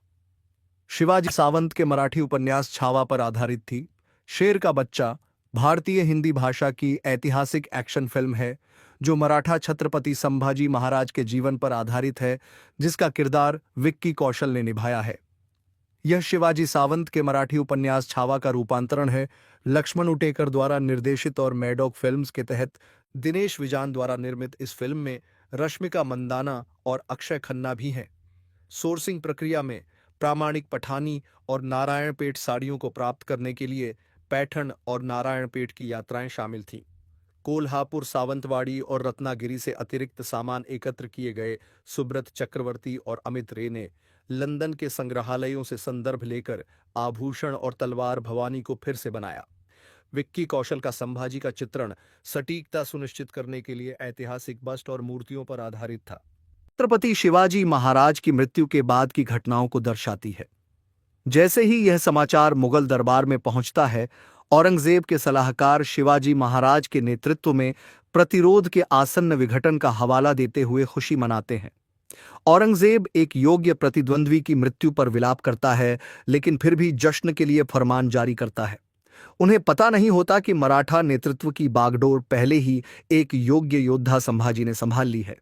शिवाजी सावंत के मराठी उपन्यास छावा पर आधारित थी। शेर का बच्चा भारतीय हिंदी भाषा की ऐतिहासिक एक्शन फिल्म है जो मराठा छत्रपति संभाजी महाराज के जीवन पर आधारित है, जिसका किरदार विक्की कौशल ने निभाया है। यह शिवाजी सावंत के मराठी उपन्यास छावा का रूपांतरण है। लक्ष्मण उटेकर द्वारा निर्देशित और मैडॉक फिल्म्स के तहत दिनेश विजान द्वारा निर्मित इस फिल्म में रश्मिका मंदाना और अक्षय खन्ना भी हैं। सोर्सिंग प्रक्रिया में प्रामाणिक पठानी और नारायणपेट साड़ियों को प्राप्त करने के लिए पैठण और नारायणपेट की यात्राएं शामिल थीं। कोल्हापुर, सावंतवाड़ी और रत्नागिरी से अतिरिक्त सामान एकत्र किए गए। सुब्रत चक्रवर्ती और अमित रे ने लंदन के संग्रहालयों से संदर्भ लेकर आभूषण और तलवार भवानी को फिर से बनाया। विक्की कौशल का संभाजी का चित्रण सटीकता सुनिश्चित करने के लिए ऐतिहासिक बस्ट और मूर्तियों पर आधारित था। छत्रपति शिवाजी महाराज की मृत्यु के बाद की घटनाओं को दर्शाती है। जैसे ही यह समाचार मुगल दरबार में पहुंचता है, औरंगजेब के सलाहकार शिवाजी महाराज के नेतृत्व में प्रतिरोध के आसन्न विघटन का हवाला देते हुए खुशी मनाते हैं। औरंगजेब एक योग्य प्रतिद्वंद्वी की मृत्यु पर विलाप करता है, लेकिन फिर भी जश्न के लिए फरमान जारी करता है। उन्हें पता नहीं होता कि मराठा नेतृत्व की बागडोर पहले ही एक योग्य योद्धा संभाजी ने संभाल ली है।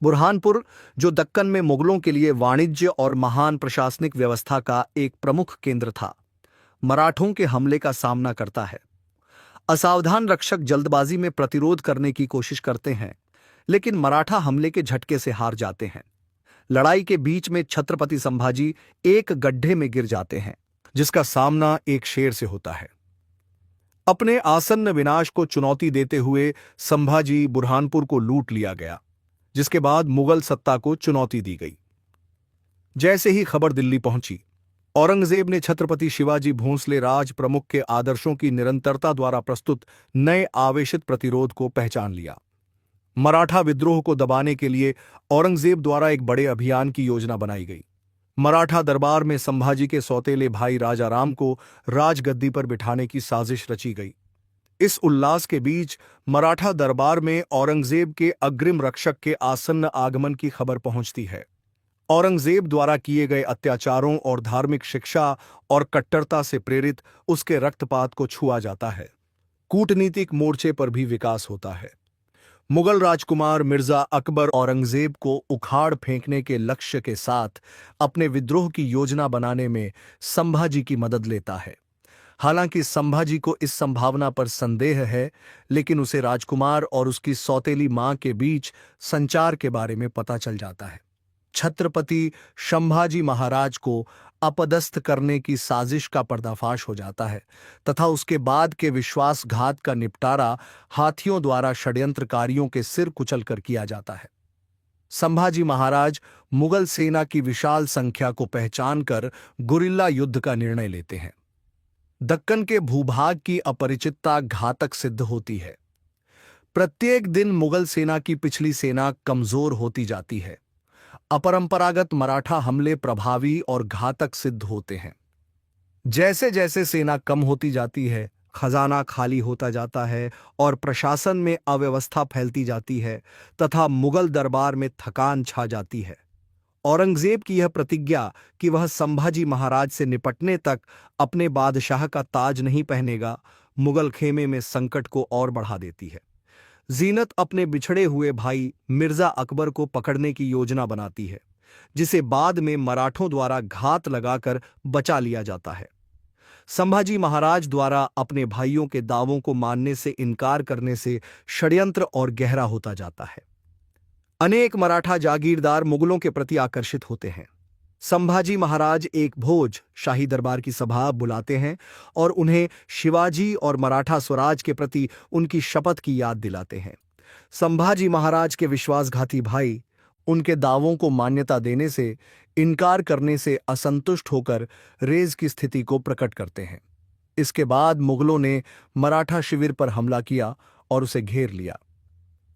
बुरहानपुर, जो दक्कन में मुगलों के लिए वाणिज्य और महान प्रशासनिक व्यवस्था का एक प्रमुख केंद्र था, मराठों के हमले का सामना करता है। असावधान रक्षक जल्दबाजी में प्रतिरोध करने की कोशिश करते हैं, लेकिन मराठा हमले के झटके से हार जाते हैं। लड़ाई के बीच में छत्रपति संभाजी एक गड्ढे में गिर जाते हैं, जिसका सामना एक शेर से होता है। अपने आसन्न विनाश को चुनौती देते हुए संभाजी बुरहानपुर को लूट लिया गया, जिसके बाद मुगल सत्ता को चुनौती दी गई। जैसे ही खबर दिल्ली पहुंची, औरंगजेब ने छत्रपति शिवाजी भोंसले राज प्रमुख के आदर्शों की निरंतरता द्वारा प्रस्तुत नए आवेशित प्रतिरोध को पहचान लिया। मराठा विद्रोह को दबाने के लिए औरंगजेब द्वारा एक बड़े अभियान की योजना बनाई गई। मराठा दरबार में संभाजी के सौतेले भाई राजा राम को राजगद्दी पर बिठाने की साजिश रची गई। इस उल्लास के बीच मराठा दरबार में औरंगजेब के अग्रिम रक्षक के आसन्न आगमन की खबर पहुंचती है। औरंगजेब द्वारा किए गए अत्याचारों और धार्मिक शिक्षा और कट्टरता से प्रेरित उसके रक्तपात को छुआ जाता है। कूटनीतिक मोर्चे पर भी विकास होता है। मुगल राजकुमार मिर्जा अकबर औरंगजेब को उखाड़ फेंकने के लक्ष्य के साथ अपने विद्रोह की योजना बनाने में संभाजी की मदद लेता है। हालांकि संभाजी को इस संभावना पर संदेह है, लेकिन उसे राजकुमार और उसकी सौतेली मां के बीच संचार के बारे में पता चल जाता है। छत्रपति संभाजी महाराज को अपदस्थ करने की साजिश का पर्दाफाश हो जाता है तथा उसके बाद के विश्वासघात का निपटारा हाथियों द्वारा षड्यंत्रकारियों के सिर कुचलकर किया जाता है। संभाजी महाराज मुगल सेना की विशाल संख्या को पहचानकर गुरिल्ला युद्ध का निर्णय लेते हैं। दक्कन के भूभाग की अपरिचितता घातक सिद्ध होती है। प्रत्येक दिन मुगल सेना की पिछली सेना कमजोर होती जाती है। अपरंपरागत मराठा हमले प्रभावी और घातक सिद्ध होते हैं। जैसे जैसे सेना कम होती जाती है, खजाना खाली होता जाता है और प्रशासन में अव्यवस्था फैलती जाती है तथा मुगल दरबार में थकान छा जाती है। औरंगजेब की यह प्रतिज्ञा कि वह संभाजी महाराज से निपटने तक अपने बादशाह का ताज नहीं पहनेगा, मुगल खेमे में संकट को और बढ़ा देती है। जीनत अपने बिछड़े हुए भाई मिर्जा अकबर को पकड़ने की योजना बनाती है, जिसे बाद में मराठों द्वारा घात लगाकर बचा लिया जाता है। संभाजी महाराज द्वारा अपने भाइयों के दावों को मानने से इनकार करने से षड्यंत्र और गहरा होता जाता है। अनेक मराठा जागीरदार मुगलों के प्रति आकर्षित होते हैं। संभाजी महाराज एक भोज शाही दरबार की सभा बुलाते हैं और उन्हें शिवाजी और मराठा स्वराज के प्रति उनकी शपथ की याद दिलाते हैं। संभाजी महाराज के विश्वासघाती भाई उनके दावों को मान्यता देने से इनकार करने से असंतुष्ट होकर रेज की स्थिति को प्रकट करते हैं। इसके बाद मुगलों ने मराठा शिविर पर हमला किया और उसे घेर लिया।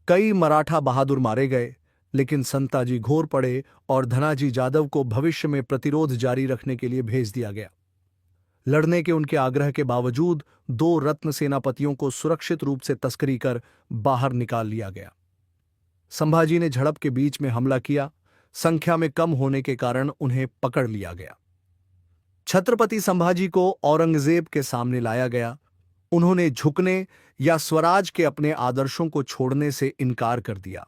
कई मराठा बहादुर मारे गए, लेकिन संताजी घोर पड़े और धनाजी जादव को भविष्य में प्रतिरोध जारी रखने के लिए भेज दिया गया। लड़ने के उनके आग्रह के बावजूद 2 रत्न सेनापतियों को सुरक्षित रूप से तस्करी कर बाहर निकाल लिया गया। संभाजी ने झड़प के बीच में हमला किया। संख्या में कम होने के कारण उन्हें पकड़ लिया गया। छत्रपति संभाजी को औरंगजेब के सामने लाया गया। उन्होंने झुकने या स्वराज के अपने आदर्शों को छोड़ने से इनकार कर दिया।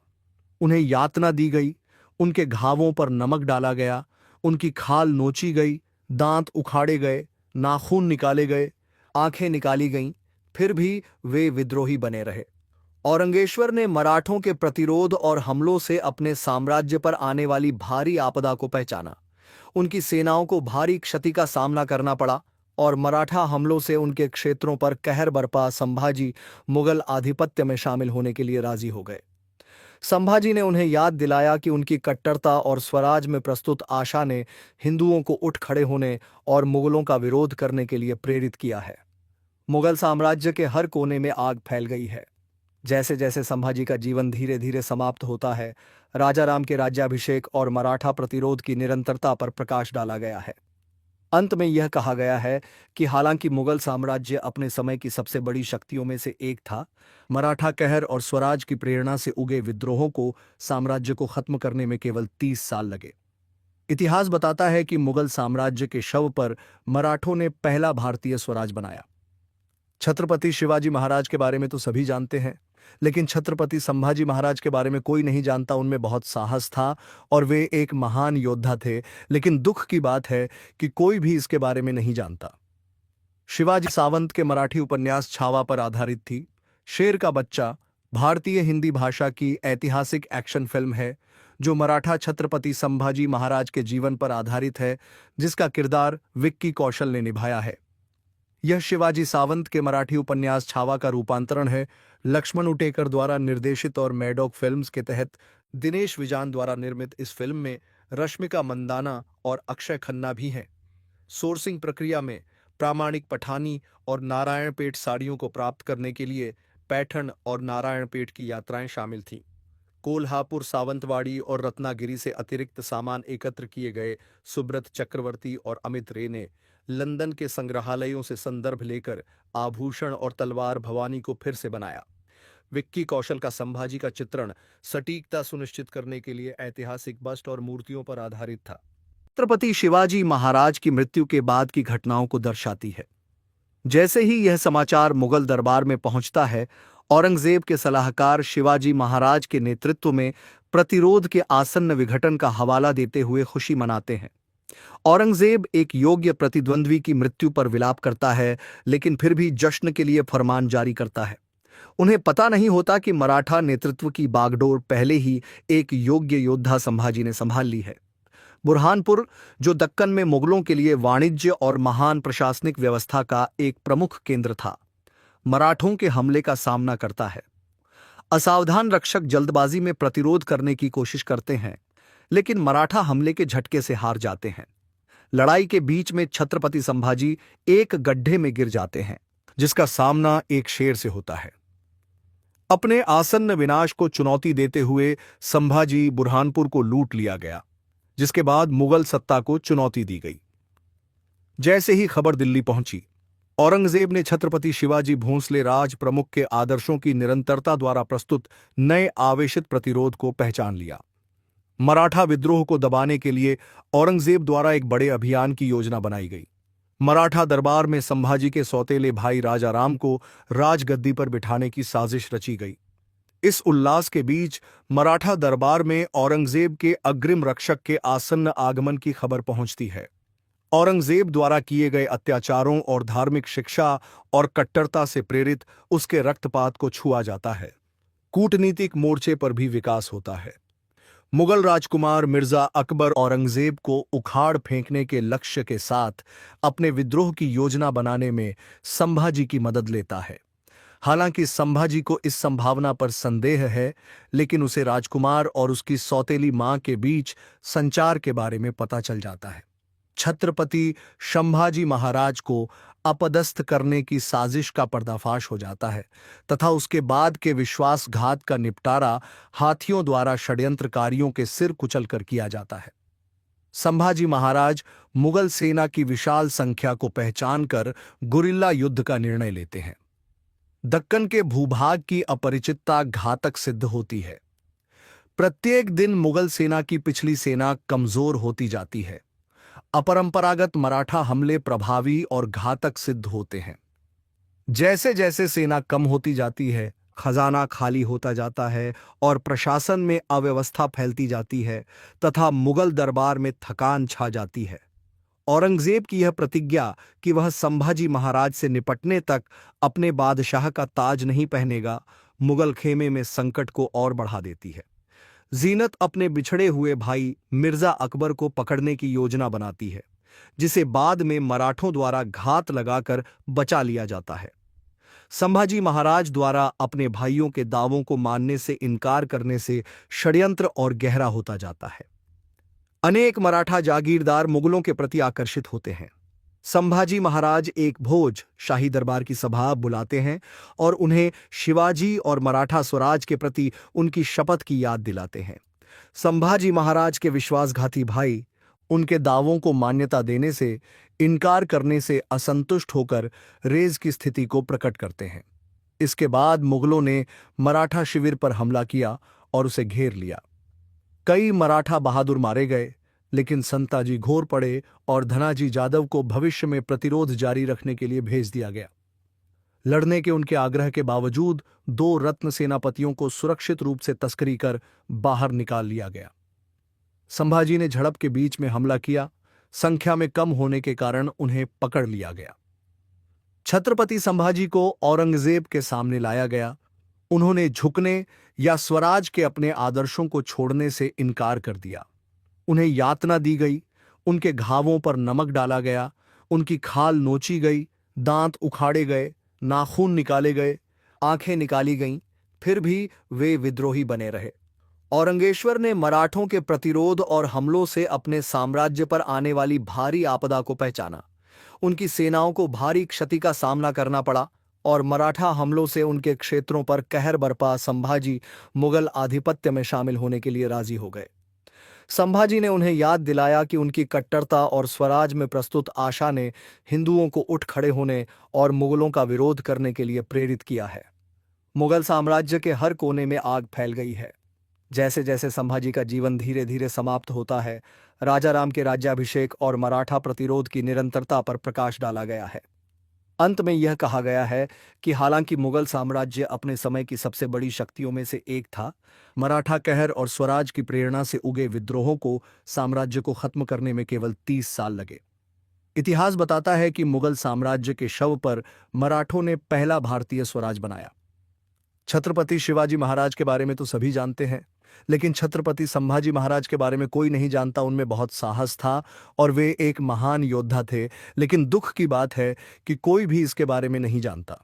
उन्हें यातना दी गई, उनके घावों पर नमक डाला गया, उनकी खाल नोची गई, दांत उखाड़े गए, नाखून निकाले गए, आंखें निकाली गईं, फिर भी वे विद्रोही बने रहे। औरंगेश्वर ने मराठों के प्रतिरोध और हमलों से अपने साम्राज्य पर आने वाली भारी आपदा को पहचाना। उनकी सेनाओं को भारी क्षति का सामना करना पड़ा और मराठा हमलों से उनके क्षेत्रों पर कहर बरपा संभाजी मुगल आधिपत्य में शामिल होने के लिए राजी हो गए। संभाजी ने उन्हें याद दिलाया कि उनकी कट्टरता और स्वराज में प्रस्तुत आशा ने हिंदुओं को उठ खड़े होने और मुगलों का विरोध करने के लिए प्रेरित किया है। मुगल साम्राज्य के हर कोने में आग फैल गई है। जैसे जैसे संभाजी का जीवन धीरे धीरे समाप्त होता है, राजाराम के राज्याभिषेक और मराठा प्रतिरोध की निरंतरता पर प्रकाश डाला गया है। अंत में यह कहा गया है कि हालांकि मुगल साम्राज्य अपने समय की सबसे बड़ी शक्तियों में से एक था, मराठा कहर और स्वराज की प्रेरणा से उगे विद्रोहों को साम्राज्य को खत्म करने में केवल 30 साल लगे। इतिहास बताता है कि मुगल साम्राज्य के शव पर मराठों ने पहला भारतीय स्वराज बनाया। छत्रपति शिवाजी महाराज के बारे में तो सभी जानते हैं, लेकिन छत्रपति संभाजी महाराज के बारे में कोई नहीं जानता। उनमें बहुत साहस था और वे एक महान योद्धा थे, लेकिन दुख की बात है कि कोई भी इसके बारे में नहीं जानता। शिवाजी सावंत के मराठी उपन्यास छावा पर आधारित थी। शेर का बच्चा भारतीय हिंदी भाषा की ऐतिहासिक एक्शन फिल्म है जो मराठा छत्रपति संभाजी महाराज के जीवन पर आधारित है, जिसका किरदार विक्की कौशल ने निभाया है। यह शिवाजी सावंत के मराठी उपन्यास छावा का रूपांतरण है। लक्ष्मण उटेकर द्वारा निर्देशित और मैडॉक फिल्म्स के तहत दिनेश विजान द्वारा निर्मित इस फिल्म में रश्मिका मंदाना और अक्षय खन्ना भी हैं। सोर्सिंग प्रक्रिया में प्रामाणिक पठानी और नारायणपेट साड़ियों को प्राप्त करने के लिए पैठण और नारायणपेट की यात्राएं शामिल थीं। कोल्हापुर, सावंतवाड़ी और रत्नागिरी से अतिरिक्त सामान एकत्र किए गए। सुब्रत चक्रवर्ती और अमित रे ने लंदन के संग्रहालयों से संदर्भ लेकर आभूषण और तलवार भवानी को फिर से बनाया। विक्की कौशल का संभाजी का चित्रण सटीकता सुनिश्चित करने के लिए ऐतिहासिक बस्ट और मूर्तियों पर आधारित था। छत्रपति शिवाजी महाराज की मृत्यु के बाद की घटनाओं को दर्शाती है। जैसे ही यह समाचार मुगल दरबार में पहुंचता है, औरंगजेब के सलाहकार शिवाजी महाराज के नेतृत्व में प्रतिरोध के आसन्न विघटन का हवाला देते हुए खुशी मनाते हैं। औरंगजेब एक योग्य प्रतिद्वंद्वी की मृत्यु पर विलाप करता है, लेकिन फिर भी जश्न के लिए फरमान जारी करता है। उन्हें पता नहीं होता कि मराठा नेतृत्व की बागडोर पहले ही एक योग्य योद्धा संभाजी ने संभाल ली है। बुरहानपुर, जो दक्कन में मुगलों के लिए वाणिज्य और महान प्रशासनिक व्यवस्था का एक प्रमुख केंद्र था, मराठों के हमले का सामना करता है। असावधान रक्षक जल्दबाजी में प्रतिरोध करने की कोशिश करते हैं, लेकिन मराठा हमले के झटके से हार जाते हैं। लड़ाई के बीच में छत्रपति संभाजी एक गड्ढे में गिर जाते हैं, जिसका सामना एक शेर से होता है। अपने आसन्न विनाश को चुनौती देते हुए संभाजी बुरहानपुर को लूट लिया गया, जिसके बाद मुगल सत्ता को चुनौती दी गई। जैसे ही खबर दिल्ली पहुंची, औरंगजेब ने छत्रपति शिवाजी भोंसले राज प्रमुख के आदर्शों की निरंतरता द्वारा प्रस्तुत नए आवेशित प्रतिरोध को पहचान लिया। मराठा विद्रोह को दबाने के लिए औरंगजेब द्वारा एक बड़े अभियान की योजना बनाई गई। मराठा दरबार में संभाजी के सौतेले भाई राजाराम को राजगद्दी पर बिठाने की साजिश रची गई। इस उल्लास के बीच मराठा दरबार में औरंगजेब के अग्रिम रक्षक के आसन्न आगमन की खबर पहुंचती है। औरंगजेब द्वारा किए गए अत्याचारों और धार्मिक शिक्षा और कट्टरता से प्रेरित उसके रक्तपात को छुआ जाता है। कूटनीतिक मोर्चे पर भी विकास होता है। मुगल राजकुमार मिर्जा अकबर औरंगजेब को उखाड़ फेंकने के लक्ष्य के साथ अपने विद्रोह की योजना बनाने में संभाजी की मदद लेता है। हालांकि संभाजी को इस संभावना पर संदेह है, लेकिन उसे राजकुमार और उसकी सौतेली मां के बीच संचार के बारे में पता चल जाता है। छत्रपति संभाजी महाराज को अपदस्थ करने की साजिश का पर्दाफाश हो जाता है तथा उसके बाद के विश्वासघात का निपटारा हाथियों द्वारा षड्यंत्रकारियों के सिर कुचलकर किया जाता है। संभाजी महाराज मुगल सेना की विशाल संख्या को पहचानकर गुरिल्ला युद्ध का निर्णय लेते हैं। दक्कन के भूभाग की अपरिचितता घातक सिद्ध होती है। प्रत्येक दिन मुगल सेना की पिछली सेना कमजोर होती जाती है। अपरंपरागत मराठा हमले प्रभावी और घातक सिद्ध होते हैं। जैसे जैसे सेना कम होती जाती है, खजाना खाली होता जाता है और प्रशासन में अव्यवस्था फैलती जाती है तथा मुगल दरबार में थकान छा जाती है। औरंगजेब की यह प्रतिज्ञा कि वह संभाजी महाराज से निपटने तक अपने बादशाह का ताज नहीं पहनेगा, मुगल खेमे में संकट को और बढ़ा देती है। जीनत अपने बिछड़े हुए भाई मिर्जा अकबर को पकड़ने की योजना बनाती है, जिसे बाद में मराठों द्वारा घात लगाकर बचा लिया जाता है। संभाजी महाराज द्वारा अपने भाइयों के दावों को मानने से इनकार करने से षड्यंत्र और गहरा होता जाता है। अनेक मराठा जागीरदार मुगलों के प्रति आकर्षित होते हैं। संभाजी महाराज एक भोज शाही दरबार की सभा बुलाते हैं और उन्हें शिवाजी और मराठा स्वराज के प्रति उनकी शपथ की याद दिलाते हैं। संभाजी महाराज के विश्वासघाती भाई उनके दावों को मान्यता देने से इनकार करने से असंतुष्ट होकर रेज की स्थिति को प्रकट करते हैं। इसके बाद मुगलों ने मराठा शिविर पर हमला किया और उसे घेर लिया। कई मराठा बहादुर मारे गए, लेकिन संताजी घोर पड़े और धनाजी जादव को भविष्य में प्रतिरोध जारी रखने के लिए भेज दिया गया। लड़ने के उनके आग्रह के बावजूद 2 रत्न सेनापतियों को सुरक्षित रूप से तस्करी कर बाहर निकाल लिया गया। संभाजी ने झड़प के बीच में हमला किया। संख्या में कम होने के कारण उन्हें पकड़ लिया गया। छत्रपति संभाजी को औरंगजेब के सामने लाया गया। उन्होंने झुकने या स्वराज के अपने आदर्शों को छोड़ने से इनकार कर दिया। उन्हें यातना दी गई, उनके घावों पर नमक डाला गया, उनकी खाल नोची गई, दांत उखाड़े गए, नाखून निकाले गए, आंखें निकाली गईं, फिर भी वे विद्रोही बने रहे। औरंगेश्वर ने मराठों के प्रतिरोध और हमलों से अपने साम्राज्य पर आने वाली भारी आपदा को पहचाना। उनकी सेनाओं को भारी क्षति का सामना करना पड़ा और मराठा हमलों से उनके क्षेत्रों पर कहर बरपा संभाजी मुगल आधिपत्य में शामिल होने के लिए राजी हो गए। संभाजी ने उन्हें याद दिलाया कि उनकी कट्टरता और स्वराज में प्रस्तुत आशा ने हिंदुओं को उठ खड़े होने और मुगलों का विरोध करने के लिए प्रेरित किया है। मुगल साम्राज्य के हर कोने में आग फैल गई है। जैसे जैसे संभाजी का जीवन धीरे धीरे समाप्त होता है, राजाराम के राज्याभिषेक और मराठा प्रतिरोध की निरंतरता पर प्रकाश डाला गया है। अंत में यह कहा गया है कि हालांकि मुगल साम्राज्य अपने समय की सबसे बड़ी शक्तियों में से एक था, मराठा कहर और स्वराज की प्रेरणा से उगे विद्रोहों को साम्राज्य को खत्म करने में केवल 30 साल लगे। इतिहास बताता है कि मुगल साम्राज्य के शव पर मराठों ने पहला भारतीय स्वराज बनाया। छत्रपति शिवाजी महाराज के बारे में तो सभी जानते हैं, लेकिन छत्रपति संभाजी महाराज के बारे में कोई नहीं जानता। उनमें बहुत साहस था और वे एक महान योद्धा थे, लेकिन दुख की बात है कि कोई भी इसके बारे में नहीं जानता।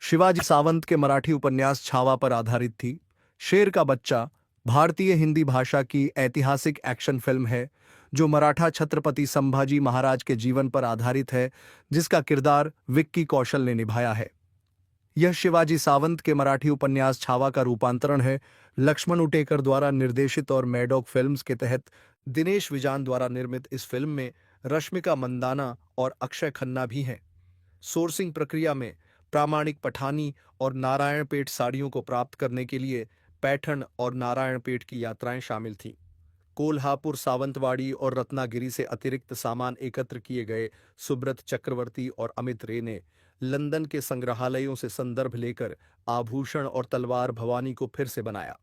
शिवाजी सावंत के मराठी उपन्यास छावा पर आधारित थी। शेर का बच्चा भारतीय हिंदी भाषा की ऐतिहासिक एक्शन फिल्म है जो मराठा छत्रपति संभाजी महाराज के जीवन पर आधारित है, जिसका किरदार विक्की कौशल ने निभाया है। यह शिवाजी सावंत के मराठी उपन्यास छावा का रूपांतरण है। लक्ष्मण उटेकर द्वारा निर्देशित और मैडॉक फिल्म्स के तहत दिनेश विजान द्वारा निर्मित इस फिल्म में रश्मिका मंदाना और अक्षय खन्ना भी हैं। सोर्सिंग प्रक्रिया में प्रामाणिक पठानी और नारायणपेट साड़ियों को प्राप्त करने के लिए पैठण और नारायणपेट की यात्राएं शामिल थीं। कोल्हापुर, सावंतवाड़ी और रत्नागिरी से अतिरिक्त सामान एकत्र किए गए सुब्रत चक्रवर्ती और अमित रे ने लंदन के संग्रहालयों से संदर्भ लेकर आभूषण और तलवार भवानी को फिर से बनाया।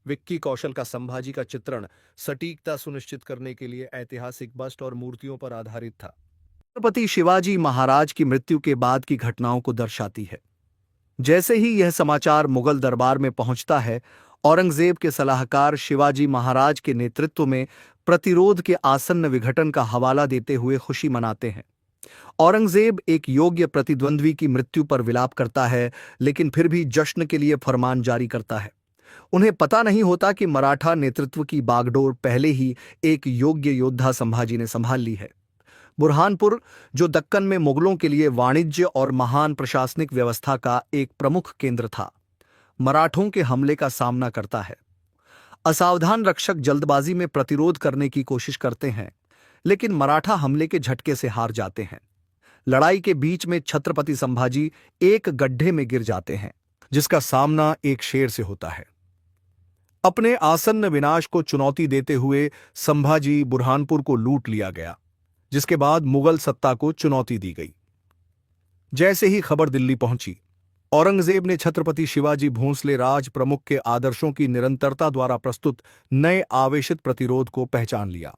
विक्की कौशल का संभाजी का चित्रण सटीकता सुनिश्चित करने के लिए ऐतिहासिक बस्ट और मूर्तियों पर आधारित था। छत्रपति शिवाजी महाराज की मृत्यु के बाद की घटनाओं को दर्शाती है। जैसे ही यह समाचार मुगल दरबार में पहुंचता है, औरंगजेब के सलाहकार शिवाजी महाराज के नेतृत्व में प्रतिरोध के आसन्न विघटन का हवाला देते हुए खुशी मनाते हैं। औरंगजेब एक योग्य प्रतिद्वंद्वी की मृत्यु पर विलाप करता है, लेकिन फिर भी जश्न के लिए फरमान जारी करता है। उन्हें पता नहीं होता कि मराठा नेतृत्व की बागडोर पहले ही एक योग्य योद्धा संभाजी ने संभाल ली है। बुरहानपुर, जो दक्कन में मुगलों के लिए वाणिज्य और महान प्रशासनिक व्यवस्था का एक प्रमुख केंद्र था, मराठों के हमले का सामना करता है। असावधान रक्षक जल्दबाजी में प्रतिरोध करने की कोशिश करते हैं, लेकिन मराठा हमले के झटके से हार जाते हैं। लड़ाई के बीच में छत्रपति संभाजी एक गड्ढे में गिर जाते हैं, जिसका सामना एक शेर से होता है। अपने आसन्न विनाश को चुनौती देते हुए संभाजी बुरहानपुर को लूट लिया गया, जिसके बाद मुगल सत्ता को चुनौती दी गई। जैसे ही खबर दिल्ली पहुंची, औरंगजेब ने छत्रपति शिवाजी भोंसले राज प्रमुख के आदर्शों की निरंतरता द्वारा प्रस्तुत नए आवेशित प्रतिरोध को पहचान लिया।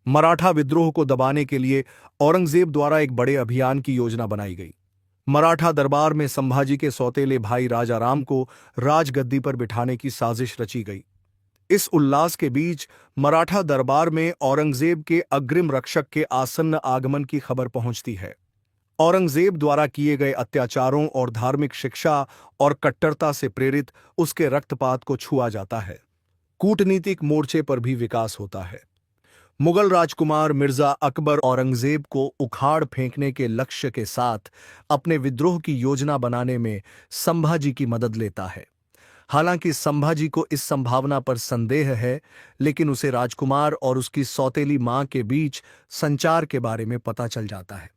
मराठा विद्रोह को दबाने के लिए औरंगजेब द्वारा एक बड़े अभियान की योजना बनाई गई। मराठा दरबार में संभाजी के सौतेले भाई राजाराम को राजगद्दी पर बिठाने की साजिश रची गई। इस उल्लास के बीच मराठा दरबार में औरंगजेब के अग्रिम रक्षक के आसन्न आगमन की खबर पहुंचती है। औरंगजेब द्वारा किए गए अत्याचारों और धार्मिक शिक्षा और कट्टरता से प्रेरित उसके रक्तपात को छुआ जाता है। कूटनीतिक मोर्चे पर भी विकास होता है। मुगल राजकुमार मिर्जा अकबर औरंगजेब को उखाड़ फेंकने के लक्ष्य के साथ अपने विद्रोह की योजना बनाने में संभाजी की मदद लेता है। हालांकि संभाजी को इस संभावना पर संदेह है, लेकिन उसे राजकुमार और उसकी सौतेली मां के बीच संचार के बारे में पता चल जाता है।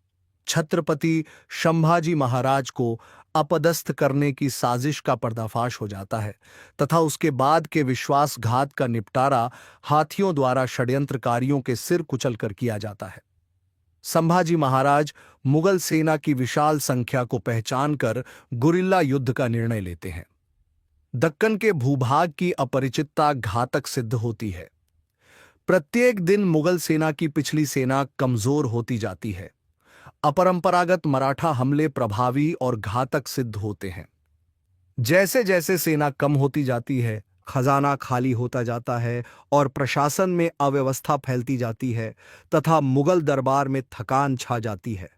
छत्रपति संभाजी महाराज को अपदस्थ करने की साजिश का पर्दाफाश हो जाता है तथा उसके बाद के विश्वासघात का निपटारा हाथियों द्वारा षड्यंत्रकारियों के सिर कुचलकर किया जाता है। संभाजी महाराज मुगल सेना की विशाल संख्या को पहचानकर गुरिल्ला युद्ध का निर्णय लेते हैं। दक्कन के भूभाग की अपरिचितता घातक सिद्ध होती है। प्रत्येक दिन मुगल सेना की पिछली सेना कमजोर होती जाती है। अपरंपरागत मराठा हमले प्रभावी और घातक सिद्ध होते हैं। जैसे जैसे सेना कम होती जाती है, खजाना खाली होता जाता है और प्रशासन में अव्यवस्था फैलती जाती है तथा मुगल दरबार में थकान छा जाती है।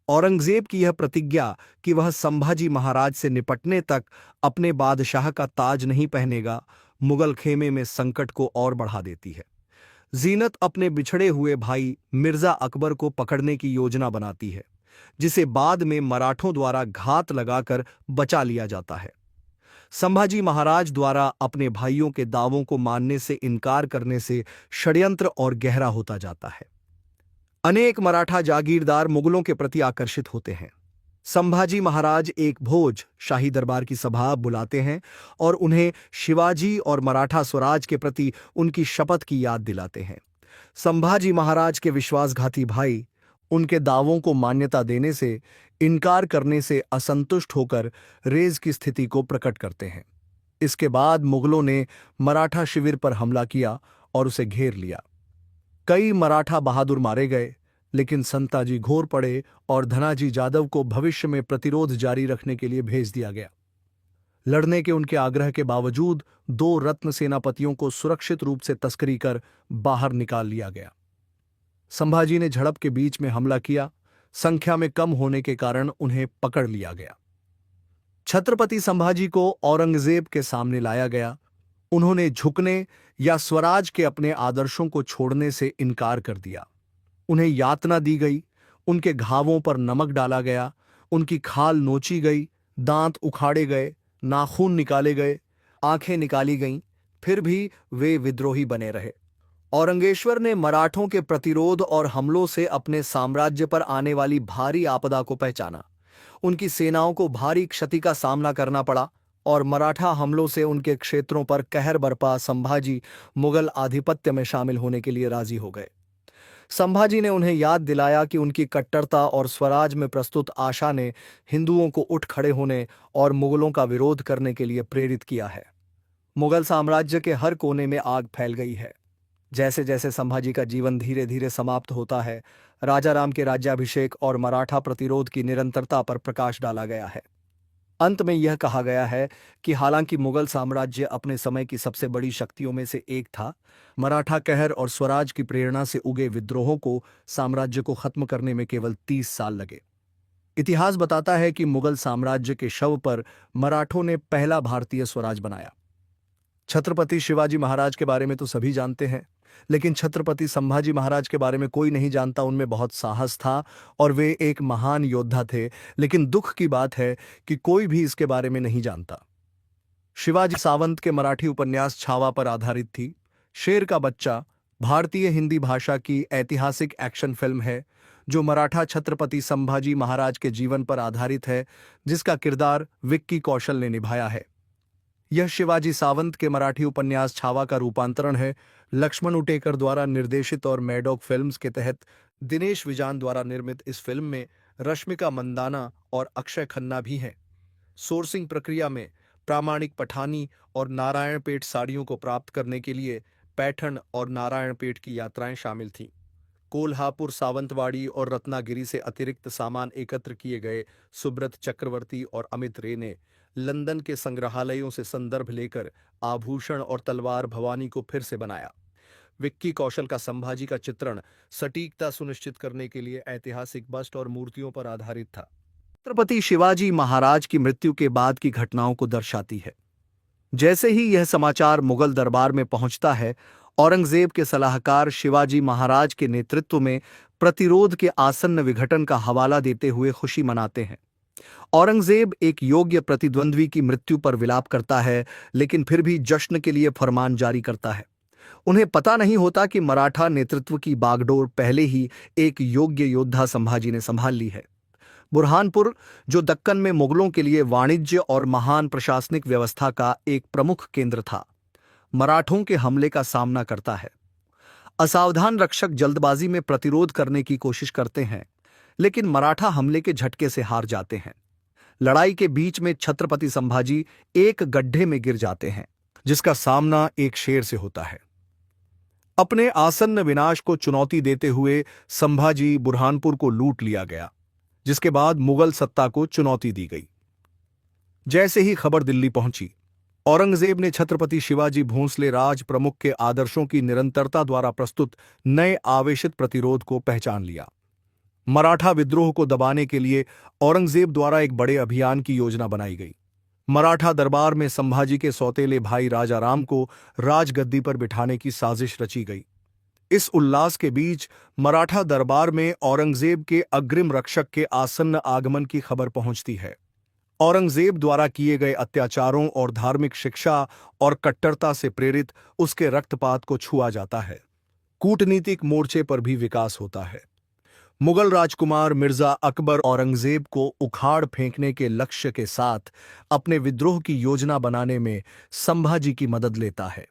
औरंगजेब की यह प्रतिज्ञा कि वह संभाजी महाराज से निपटने तक अपने बादशाह का ताज नहीं पहनेगा, मुगल खेमे में संकट को और बढ़ा देती है। जीनत अपने बिछड़े हुए भाई मिर्जा अकबर को पकड़ने की योजना बनाती है, जिसे बाद में मराठों द्वारा घात लगाकर बचा लिया जाता है। संभाजी महाराज द्वारा अपने भाइयों के दावों को मानने से इनकार करने से षड्यंत्र और गहरा होता जाता है। अनेक मराठा जागीरदार मुगलों के प्रति आकर्षित होते हैं। संभाजी महाराज एक भोज शाही दरबार की सभा बुलाते हैं और उन्हें शिवाजी और मराठा स्वराज के प्रति उनकी शपथ की याद दिलाते हैं। संभाजी महाराज के विश्वासघाती भाई उनके दावों को मान्यता देने से इनकार करने से असंतुष्ट होकर रेज की स्थिति को प्रकट करते हैं। इसके बाद मुगलों ने मराठा शिविर पर हमला किया और उसे घेर लिया। कई मराठा बहादुर मारे गए, लेकिन संताजी घोर पड़े और धनाजी जादव को भविष्य में प्रतिरोध जारी रखने के लिए भेज दिया गया। लड़ने के उनके आग्रह के बावजूद 2 रत्न सेनापतियों को सुरक्षित रूप से तस्करी कर बाहर निकाल लिया गया। संभाजी ने झड़प के बीच में हमला किया। संख्या में कम होने के कारण उन्हें पकड़ लिया गया। छत्रपति संभाजी को औरंगजेब के सामने लाया गया। उन्होंने झुकने या स्वराज के अपने आदर्शों को छोड़ने से इनकार कर दिया। उन्हें यातना दी गई, उनके घावों पर नमक डाला गया, उनकी खाल नोची गई, दांत उखाड़े गए, नाखून निकाले गए, आंखें निकाली गईं, फिर भी वे विद्रोही बने रहे। औरंगेश्वर ने मराठों के प्रतिरोध और हमलों से अपने साम्राज्य पर आने वाली भारी आपदा को पहचाना। उनकी सेनाओं को भारी क्षति का सामना करना पड़ा और मराठा हमलों से उनके क्षेत्रों पर कहर बरपा संभाजी मुगल आधिपत्य में शामिल होने के लिए राजी हो गए। संभाजी ने उन्हें याद दिलाया कि उनकी कट्टरता और स्वराज में प्रस्तुत आशा ने हिंदुओं को उठ खड़े होने और मुगलों का विरोध करने के लिए प्रेरित किया है। मुगल साम्राज्य के हर कोने में आग फैल गई है। जैसे जैसे संभाजी का जीवन धीरे धीरे समाप्त होता है, राजाराम के राज्याभिषेक और मराठा प्रतिरोध की निरंतरता पर प्रकाश डाला गया है। अंत में यह कहा गया है कि हालांकि मुगल साम्राज्य अपने समय की सबसे बड़ी शक्तियों में से एक था, मराठा कहर और स्वराज की प्रेरणा से उगे विद्रोहों को साम्राज्य को खत्म करने में केवल 30 साल लगे। इतिहास बताता है कि मुगल साम्राज्य के शव पर मराठों ने पहला भारतीय स्वराज बनाया। छत्रपति शिवाजी महाराज के बारे में तो सभी जानते हैं, लेकिन छत्रपति संभाजी महाराज के बारे में कोई नहीं जानता। उनमें बहुत साहस था और वे एक महान योद्धा थे, लेकिन दुख की बात है कि कोई भी इसके बारे में नहीं जानता। शिवाजी सावंत के मराठी उपन्यास छावा पर आधारित थी। शेर का बच्चा भारतीय हिंदी भाषा की ऐतिहासिक एक्शन फिल्म है जो मराठा छत्रपति संभाजी महाराज के जीवन पर आधारित है, जिसका किरदार विक्की कौशल ने निभाया है। यह शिवाजी सावंत के मराठी उपन्यास छावा का रूपांतरण है। लक्ष्मण उटेकर द्वारा निर्देशित और मैडॉक फिल्म्स के तहत दिनेश विजान द्वारा निर्मित इस फिल्म में रश्मिका मंदाना और अक्षय खन्ना भी हैं। सोर्सिंग प्रक्रिया में प्रामाणिक पठानी और नारायणपेट साड़ियों को प्राप्त करने के लिए पैठण और नारायणपेट की यात्राएं शामिल थीं। कोल्हापुर, सावंतवाड़ी और रत्नागिरी से अतिरिक्त सामान एकत्र किए गए। सुब्रत चक्रवर्ती और अमित रे ने लंदन के संग्रहालयों से संदर्भ लेकर आभूषण और तलवार भवानी को फिर से बनाया। विक्की कौशल का संभाजी का चित्रण सटीकता सुनिश्चित करने के लिए ऐतिहासिक बस्ट और मूर्तियों पर आधारित था। छत्रपति शिवाजी महाराज की मृत्यु के बाद की घटनाओं को दर्शाती है। जैसे ही यह समाचार मुगल दरबार में पहुंचता है, औरंगजेब के सलाहकार शिवाजी महाराज के नेतृत्व में प्रतिरोध के आसन्न विघटन का हवाला देते हुए खुशी मनाते हैं। औरंगजेब एक योग्य प्रतिद्वंद्वी की मृत्यु पर विलाप करता है, लेकिन फिर भी जश्न के लिए फरमान जारी करता है। उन्हें पता नहीं होता कि मराठा नेतृत्व की बागडोर पहले ही एक योग्य योद्धा संभाजी ने संभाल ली है। बुरहानपुर, जो दक्कन में मुगलों के लिए वाणिज्य और महान प्रशासनिक व्यवस्था का एक प्रमुख केंद्र था, मराठों के हमले का सामना करता है। असावधान रक्षक जल्दबाजी में प्रतिरोध करने की कोशिश करते हैं, लेकिन मराठा हमले के झटके से हार जाते हैं। लड़ाई के बीच में छत्रपति संभाजी एक गड्ढे में गिर जाते हैं, जिसका सामना एक शेर से होता है। अपने आसन्न विनाश को चुनौती देते हुए संभाजी बुरहानपुर को लूट लिया गया, जिसके बाद मुगल सत्ता को चुनौती दी गई। जैसे ही खबर दिल्ली पहुंची, औरंगजेब ने छत्रपति शिवाजी भोंसले राज प्रमुख के आदर्शों की निरंतरता द्वारा प्रस्तुत नए आवेशित प्रतिरोध को पहचान लिया। मराठा विद्रोह को दबाने के लिए औरंगजेब द्वारा एक बड़े अभियान की योजना बनाई गई। मराठा दरबार में संभाजी के सौतेले भाई राजा राम को राजगद्दी पर बिठाने की साजिश रची गई। इस उल्लास के बीच मराठा दरबार में औरंगजेब के अग्रिम रक्षक के आसन्न आगमन की खबर पहुंचती है। औरंगजेब द्वारा किए गए अत्याचारों और धार्मिक शिक्षा और कट्टरता से प्रेरित उसके रक्तपात को छुआ जाता है। कूटनीतिक मोर्चे पर भी विकास होता है। मुगल राजकुमार मिर्जा अकबर औरंगजेब को उखाड़ फेंकने के लक्ष्य के साथ अपने विद्रोह की योजना बनाने में संभाजी की मदद लेता है।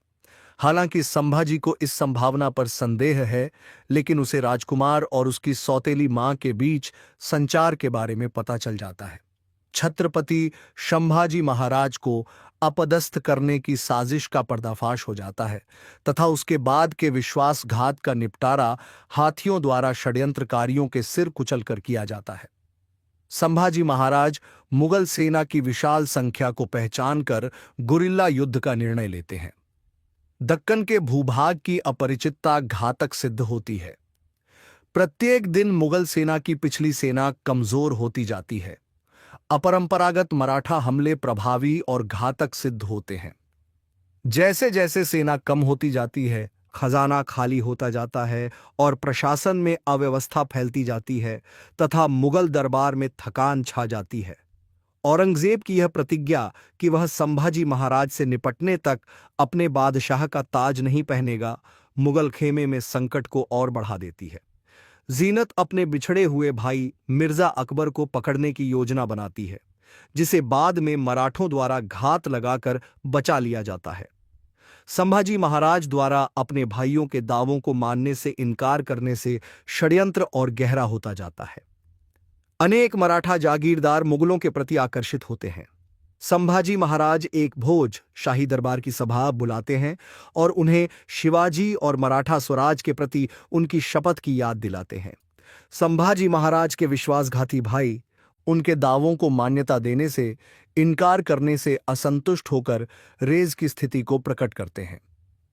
हालांकि संभाजी को इस संभावना पर संदेह है, लेकिन उसे राजकुमार और उसकी सौतेली मां के बीच संचार के बारे में पता चल जाता है। छत्रपति संभाजी महाराज को अपदस्थ करने की साजिश का पर्दाफाश हो जाता है तथा उसके बाद के विश्वासघात का निपटारा हाथियों द्वारा षड्यंत्रकारियों के सिर कुचलकर किया जाता है। संभाजी महाराज मुगल सेना की विशाल संख्या को पहचानकर गुरिल्ला युद्ध का निर्णय लेते हैं। दक्कन के भूभाग की अपरिचितता घातक सिद्ध होती है। प्रत्येक दिन मुगल सेना की पिछली सेना कमजोर होती जाती है। अपरंपरागत मराठा हमले प्रभावी और घातक सिद्ध होते हैं। जैसे जैसे सेना कम होती जाती है, खजाना खाली होता जाता है और प्रशासन में अव्यवस्था फैलती जाती है तथा मुगल दरबार में थकान छा जाती है। औरंगजेब की यह प्रतिज्ञा कि वह संभाजी महाराज से निपटने तक अपने बादशाह का ताज नहीं पहनेगा, मुगल खेमे में संकट को और बढ़ा देती है। जीनत अपने बिछड़े हुए भाई मिर्जा अकबर को पकड़ने की योजना बनाती है, जिसे बाद में मराठों द्वारा घात लगाकर बचा लिया जाता है। संभाजी महाराज द्वारा अपने भाइयों के दावों को मानने से इनकार करने से षड्यंत्र और गहरा होता जाता है। अनेक मराठा जागीरदार मुगलों के प्रति आकर्षित होते हैं। संभाजी महाराज एक भोज शाही दरबार की सभा बुलाते हैं और उन्हें शिवाजी और मराठा स्वराज के प्रति उनकी शपथ की याद दिलाते हैं। संभाजी महाराज के विश्वासघाती भाई उनके दावों को मान्यता देने से इनकार करने से असंतुष्ट होकर रेज की स्थिति को प्रकट करते हैं।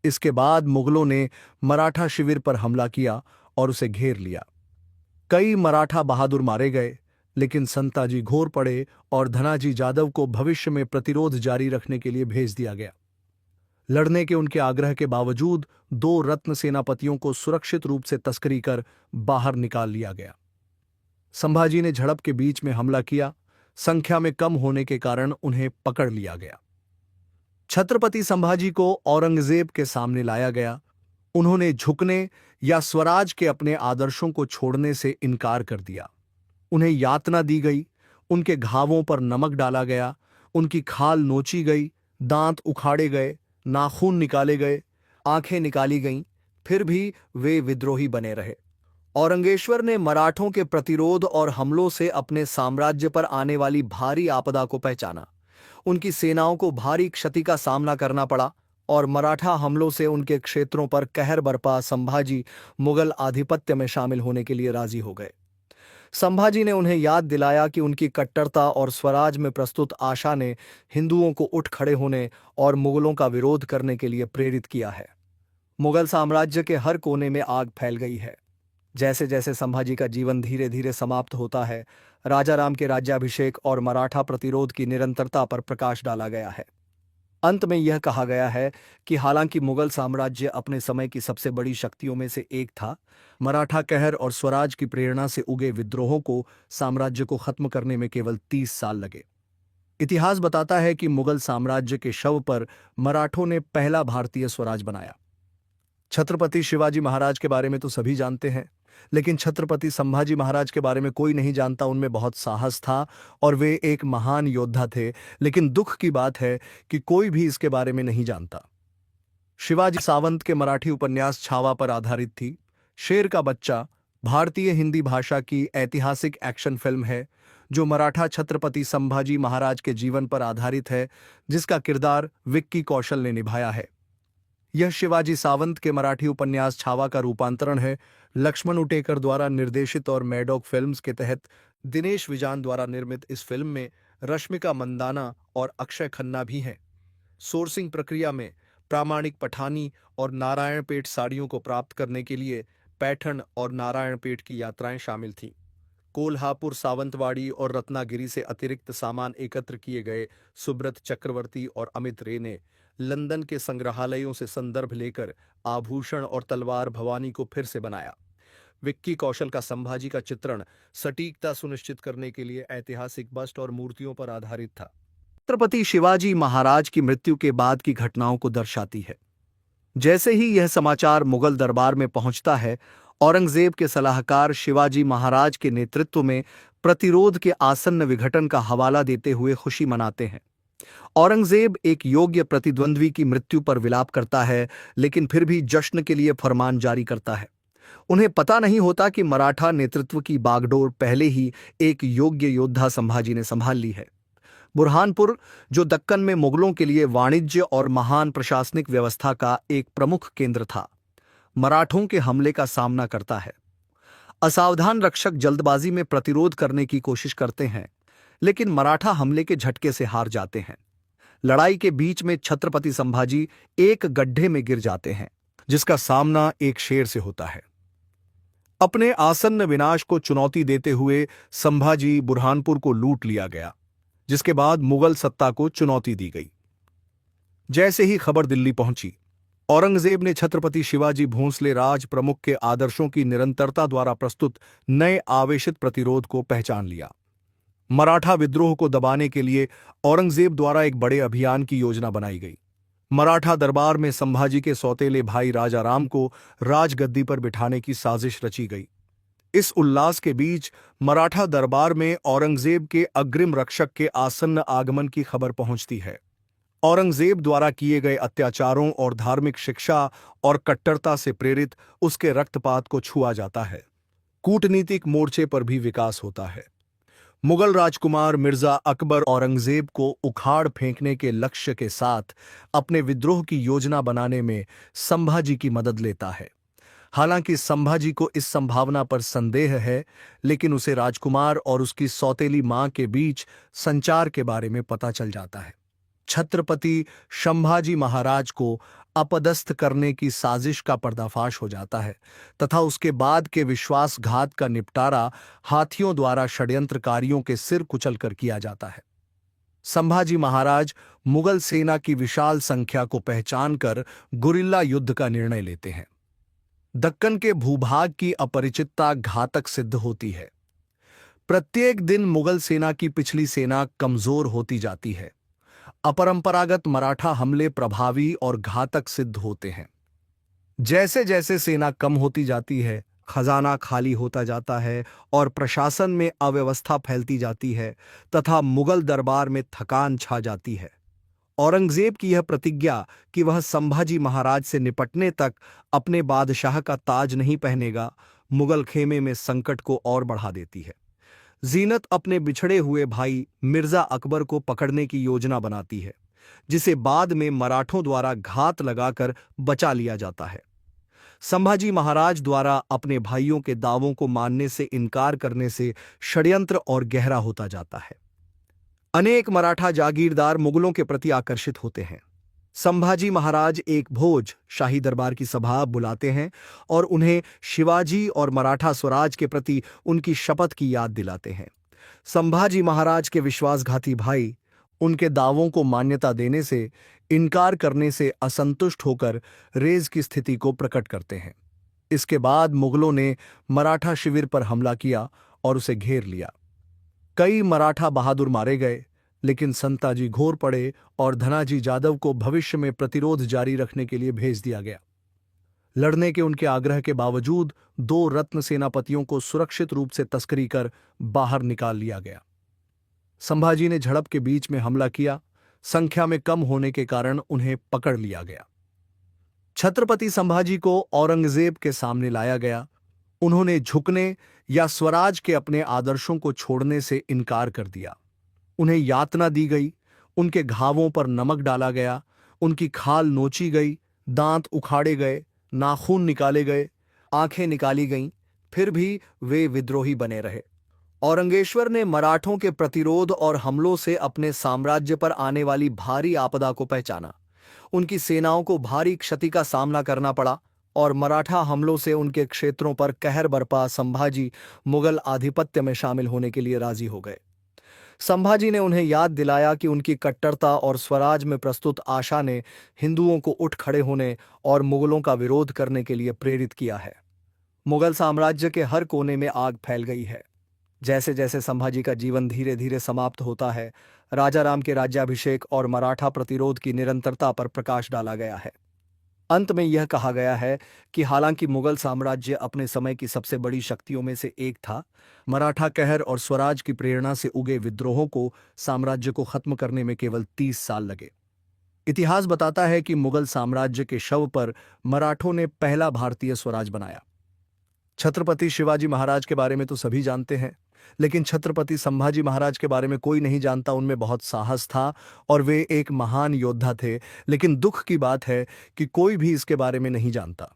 इसके बाद मुगलों ने मराठा शिविर पर हमला किया और उसे घेर लिया। कई मराठा बहादुर मारे गए, लेकिन संताजी घोर पड़े और धनाजी जादव को भविष्य में प्रतिरोध जारी रखने के लिए भेज दिया गया। लड़ने के उनके आग्रह के बावजूद 2 रत्न सेनापतियों को सुरक्षित रूप से तस्करी कर बाहर निकाल लिया गया। संभाजी ने झड़प के बीच में हमला किया। संख्या में कम होने के कारण उन्हें पकड़ लिया गया। छत्रपति संभाजी को औरंगजेब के सामने लाया गया। उन्होंने झुकने या स्वराज के अपने आदर्शों को छोड़ने से इनकार कर दिया। उन्हें यातना दी गई, उनके घावों पर नमक डाला गया, उनकी खाल नोची गई, दांत उखाड़े गए, नाखून निकाले गए, आंखें निकाली गईं, फिर भी वे विद्रोही बने रहे। औरंगेश्वर ने मराठों के प्रतिरोध और हमलों से अपने साम्राज्य पर आने वाली भारी आपदा को पहचाना। उनकी सेनाओं को भारी क्षति का सामना करना पड़ा और मराठा हमलों से उनके क्षेत्रों पर कहर बरपा संभाजी मुगल आधिपत्य में शामिल होने के लिए राजी हो गए। संभाजी ने उन्हें याद दिलाया कि उनकी कट्टरता और स्वराज में प्रस्तुत आशा ने हिंदुओं को उठ खड़े होने और मुगलों का विरोध करने के लिए प्रेरित किया है। मुगल साम्राज्य के हर कोने में आग फैल गई है। जैसे जैसे संभाजी का जीवन धीरे धीरे समाप्त होता है, राजाराम के राज्याभिषेक और मराठा प्रतिरोध की निरंतरता पर प्रकाश डाला गया है। अंत में यह कहा गया है कि हालांकि मुगल साम्राज्य अपने समय की सबसे बड़ी शक्तियों में से एक था, मराठा कहर और स्वराज की प्रेरणा से उगे विद्रोहों को साम्राज्य को खत्म करने में केवल 30 साल लगे। इतिहास बताता है कि मुगल साम्राज्य के शव पर मराठों ने पहला भारतीय स्वराज बनाया। छत्रपति शिवाजी महाराज के बारे में तो सभी जानते हैं, लेकिन छत्रपति संभाजी महाराज के बारे में कोई नहीं जानता। उनमें बहुत साहस था और वे एक महान योद्धा थे, लेकिन दुख की बात है कि कोई भी इसके बारे में नहीं जानता। शिवाजी सावंत के मराठी उपन्यास छावा पर आधारित थी। शेर का बच्चा भारतीय हिंदी भाषा की ऐतिहासिक एक्शन फिल्म है जो मराठा छत्रपति संभाजी महाराज के जीवन पर आधारित है, जिसका किरदार विक्की कौशल ने निभाया है। यह शिवाजी सावंत के मराठी उपन्यास छावा का रूपांतरण है। लक्ष्मण उटेकर द्वारा निर्देशित और मैडॉक फिल्म्स के तहत दिनेश विजान द्वारा निर्मित इस फिल्म में रश्मिका मंदाना और अक्षय खन्ना भी हैं। सोर्सिंग प्रक्रिया में प्रामाणिक पठानी और नारायणपेट साड़ियों को प्राप्त करने के लिए पैठण और नारायणपेट की यात्राएं शामिल थीं। कोल्हापुर, सावंतवाड़ी और रत्नागिरी से अतिरिक्त सामान एकत्र किए गए। सुब्रत चक्रवर्ती और अमित रे ने लंदन के संग्रहालयों से संदर्भ लेकर आभूषण और तलवार भवानी को फिर से बनाया। विक्की कौशल का संभाजी का चित्रण सटीकता सुनिश्चित करने के लिए ऐतिहासिक बस्ट और मूर्तियों पर आधारित था। छत्रपति शिवाजी महाराज की मृत्यु के बाद की घटनाओं को दर्शाती है। जैसे ही यह समाचार मुगल दरबार में पहुंचता है, औरंगजेब के सलाहकार शिवाजी महाराज के नेतृत्व में प्रतिरोध के आसन्न विघटन का हवाला देते हुए खुशी मनाते हैं। औरंगजेब एक योग्य प्रतिद्वंद्वी की मृत्यु पर विलाप करता है, लेकिन फिर भी जश्न के लिए फरमान जारी करता है। उन्हें पता नहीं होता कि मराठा नेतृत्व की बागडोर पहले ही एक योग्य योद्धा संभाजी ने संभाल ली है। बुरहानपुर, जो दक्कन में मुगलों के लिए वाणिज्य और महान प्रशासनिक व्यवस्था का एक प्रमुख केंद्र था, मराठों के हमले का सामना करता है। असावधान रक्षक जल्दबाजी में प्रतिरोध करने की कोशिश करते हैं, लेकिन मराठा हमले के झटके से हार जाते हैं। लड़ाई के बीच में छत्रपति संभाजी एक गड्ढे में गिर जाते हैं, जिसका सामना एक शेर से होता है। अपने आसन्न विनाश को चुनौती देते हुए संभाजी बुरहानपुर को लूट लिया गया, जिसके बाद मुगल सत्ता को चुनौती दी गई। जैसे ही खबर दिल्ली पहुंची, औरंगजेब ने छत्रपति शिवाजी भोंसले राज प्रमुख के आदर्शों की निरंतरता द्वारा प्रस्तुत नए आवेशित प्रतिरोध को पहचान लिया। मराठा विद्रोह को दबाने के लिए औरंगजेब द्वारा एक बड़े अभियान की योजना बनाई गई। मराठा दरबार में संभाजी के सौतेले भाई राजाराम को राजगद्दी पर बिठाने की साजिश रची गई। इस उल्लास के बीच मराठा दरबार में औरंगजेब के अग्रिम रक्षक के आसन्न आगमन की खबर पहुंचती है। औरंगजेब द्वारा किए गए अत्याचारों और धार्मिक शिक्षा और कट्टरता से प्रेरित उसके रक्तपात को छुआ जाता है। कूटनीतिक मोर्चे पर भी विकास होता है। मुगल राजकुमार मिर्जा अकबर औरंगजेब को उखाड़ फेंकने के लक्ष्य के साथ अपने विद्रोह की योजना बनाने में संभाजी की मदद लेता है। हालांकि संभाजी को इस संभावना पर संदेह है, लेकिन उसे राजकुमार और उसकी सौतेली मां के बीच संचार के बारे में पता चल जाता है। छत्रपति संभाजी महाराज को अपदस्थ करने की साजिश का पर्दाफाश हो जाता है तथा उसके बाद के विश्वासघात का निपटारा हाथियों द्वारा षड्यंत्रकारियों के सिर कुचलकर किया जाता है। संभाजी महाराज मुगल सेना की विशाल संख्या को पहचानकर गुरिल्ला युद्ध का निर्णय लेते हैं। दक्कन के भूभाग की अपरिचितता घातक सिद्ध होती है। प्रत्येक दिन मुगल सेना की पिछली सेना कमजोर होती जाती है। अपरंपरागत मराठा हमले प्रभावी और घातक सिद्ध होते हैं। जैसे जैसे सेना कम होती जाती है, खजाना खाली होता जाता है और प्रशासन में अव्यवस्था फैलती जाती है तथा मुगल दरबार में थकान छा जाती है। औरंगजेब की यह प्रतिज्ञा कि वह संभाजी महाराज से निपटने तक अपने बादशाह का ताज नहीं पहनेगा, मुगल खेमे में संकट को और बढ़ा देती है। जीनत अपने बिछड़े हुए भाई मिर्जा अकबर को पकड़ने की योजना बनाती है, जिसे बाद में मराठों द्वारा घात लगाकर बचा लिया जाता है। संभाजी महाराज द्वारा अपने भाइयों के दावों को मानने से इनकार करने से षड्यंत्र और गहरा होता जाता है। अनेक मराठा जागीरदार मुगलों के प्रति आकर्षित होते हैं। संभाजी महाराज एक भोज शाही दरबार की सभा बुलाते हैं और उन्हें शिवाजी और मराठा स्वराज के प्रति उनकी शपथ की याद दिलाते हैं। संभाजी महाराज के विश्वासघाती भाई उनके दावों को मान्यता देने से इनकार करने से असंतुष्ट होकर रेज की स्थिति को प्रकट करते हैं। इसके बाद मुगलों ने मराठा शिविर पर हमला किया और उसे घेर लिया। कई मराठा बहादुर मारे गए, लेकिन संताजी घोर पड़े और धनाजी जादव को भविष्य में प्रतिरोध जारी रखने के लिए भेज दिया गया। लड़ने के उनके आग्रह के बावजूद 2 रत्न सेनापतियों को सुरक्षित रूप से तस्करी कर बाहर निकाल लिया गया। संभाजी ने झड़प के बीच में हमला किया। संख्या में कम होने के कारण उन्हें पकड़ लिया गया। छत्रपति संभाजी को औरंगजेब के सामने लाया गया। उन्होंने झुकने या स्वराज के अपने आदर्शों को छोड़ने से इनकार कर दिया। उन्हें यातना दी गई, उनके घावों पर नमक डाला गया, उनकी खाल नोची गई, दांत उखाड़े गए, नाखून निकाले गए, आंखें निकाली गईं, फिर भी वे विद्रोही बने रहे। औरंगेश्वर ने मराठों के प्रतिरोध और हमलों से अपने साम्राज्य पर आने वाली भारी आपदा को पहचाना। उनकी सेनाओं को भारी क्षति का सामना करना पड़ा और मराठा हमलों से उनके क्षेत्रों पर कहर बरपा संभाजी मुगल आधिपत्य में शामिल होने के लिए राजी हो गए। संभाजी ने उन्हें याद दिलाया कि उनकी कट्टरता और स्वराज में प्रस्तुत आशा ने हिंदुओं को उठ खड़े होने और मुगलों का विरोध करने के लिए प्रेरित किया है। मुगल साम्राज्य के हर कोने में आग फैल गई है। जैसे जैसे संभाजी का जीवन धीरे धीरे समाप्त होता है, राजाराम के राज्याभिषेक और मराठा प्रतिरोध की निरंतरता पर प्रकाश डाला गया है। अंत में यह कहा गया है कि हालांकि मुगल साम्राज्य अपने समय की सबसे बड़ी शक्तियों में से एक था, मराठा कहर और स्वराज की प्रेरणा से उगे विद्रोहों को साम्राज्य को खत्म करने में केवल 30 साल लगे। इतिहास बताता है कि मुगल साम्राज्य के शव पर मराठों ने पहला भारतीय स्वराज बनाया। छत्रपति शिवाजी महाराज के बारे में तो सभी जानते हैं, लेकिन छत्रपति संभाजी महाराज के बारे में कोई नहीं जानता। उनमें बहुत साहस था और वे एक महान योद्धा थे, लेकिन दुख की बात है कि कोई भी इसके बारे में नहीं जानता।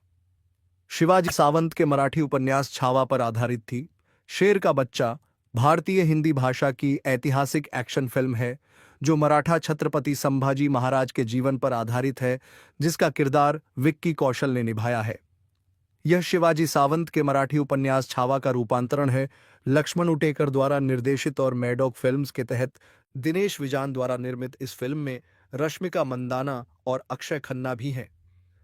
शिवाजी सावंत के मराठी उपन्यास छावा पर आधारित थी। शेर का बच्चा भारतीय हिंदी भाषा की ऐतिहासिक एक्शन फिल्म है जो मराठा छत्रपति संभाजी महाराज के जीवन पर आधारित है, जिसका किरदार विक्की कौशल ने निभाया है। यह शिवाजी सावंत के मराठी उपन्यास छावा का रूपांतरण है। लक्ष्मण उटेकर द्वारा निर्देशित और मैडॉक फिल्म्स के तहत दिनेश विजान द्वारा निर्मित इस फिल्म में रश्मिका मंदाना और अक्षय खन्ना भी हैं।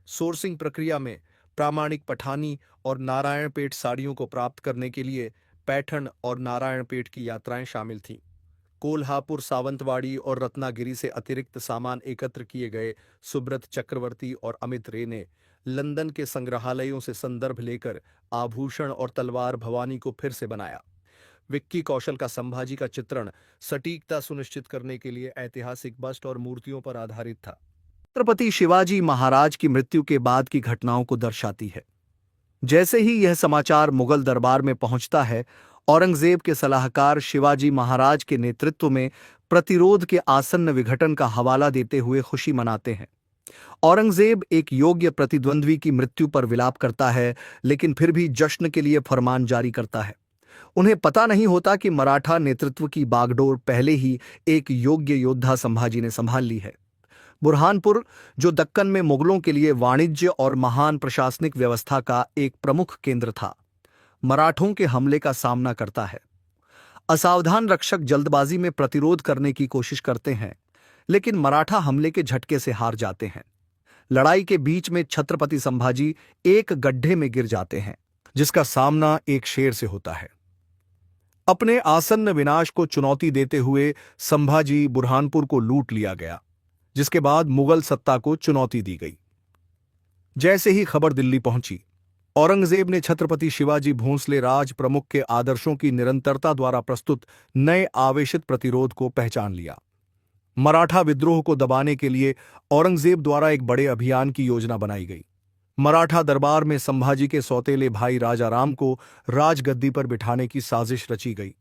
सोर्सिंग प्रक्रिया में प्रामाणिक पठानी और नारायणपेट साड़ियों को प्राप्त करने के लिए पैठण और नारायणपेट की यात्राएं शामिल थीं। कोल्हापुर, सावंतवाड़ी और रत्नागिरी से अतिरिक्त सामान एकत्र किए गए। सुब्रत चक्रवर्ती और अमित रे ने लंदन के संग्रहालयों से संदर्भ लेकर आभूषण और तलवार भवानी को फिर से बनाया। विक्की कौशल का संभाजी का चित्रण सटीकता सुनिश्चित करने के लिए ऐतिहासिक बस्ट और मूर्तियों पर आधारित था। छत्रपति शिवाजी महाराज की मृत्यु के बाद की घटनाओं को दर्शाती है। जैसे ही यह समाचार मुगल दरबार में पहुंचता है, औरंगजेब के सलाहकार शिवाजी महाराज के नेतृत्व में प्रतिरोध के आसन्न विघटन का हवाला देते हुए खुशी मनाते हैं। औरंगजेब एक योग्य प्रतिद्वंद्वी की मृत्यु पर विलाप करता है, लेकिन फिर भी जश्न के लिए फरमान जारी करता है। उन्हें पता नहीं होता कि मराठा नेतृत्व की बागडोर पहले ही एक योग्य योद्धा संभाजी ने संभाल ली है। बुरहानपुर, जो दक्कन में मुगलों के लिए वाणिज्य और महान प्रशासनिक व्यवस्था का एक प्रमुख केंद्र था, मराठों के हमले का सामना करता है। असावधान रक्षक जल्दबाजी में प्रतिरोध करने की कोशिश करते हैं, लेकिन मराठा हमले के झटके से हार जाते हैं। लड़ाई के बीच में छत्रपति संभाजी एक गड्ढे में गिर जाते हैं, जिसका सामना एक शेर से होता है। अपने आसन्न विनाश को चुनौती देते हुए संभाजी बुरहानपुर को लूट लिया गया, जिसके बाद मुगल सत्ता को चुनौती दी गई। जैसे ही खबर दिल्ली पहुंची, औरंगजेब ने छत्रपति शिवाजी भोंसले राज प्रमुख के आदर्शों की निरंतरता द्वारा प्रस्तुत नए आवेशित प्रतिरोध को पहचान लिया। मराठा विद्रोह को दबाने के लिए औरंगजेब द्वारा एक बड़े अभियान की योजना बनाई गई। मराठा दरबार में संभाजी के सौतेले भाई राजाराम को राजगद्दी पर बिठाने की साजिश रची गई।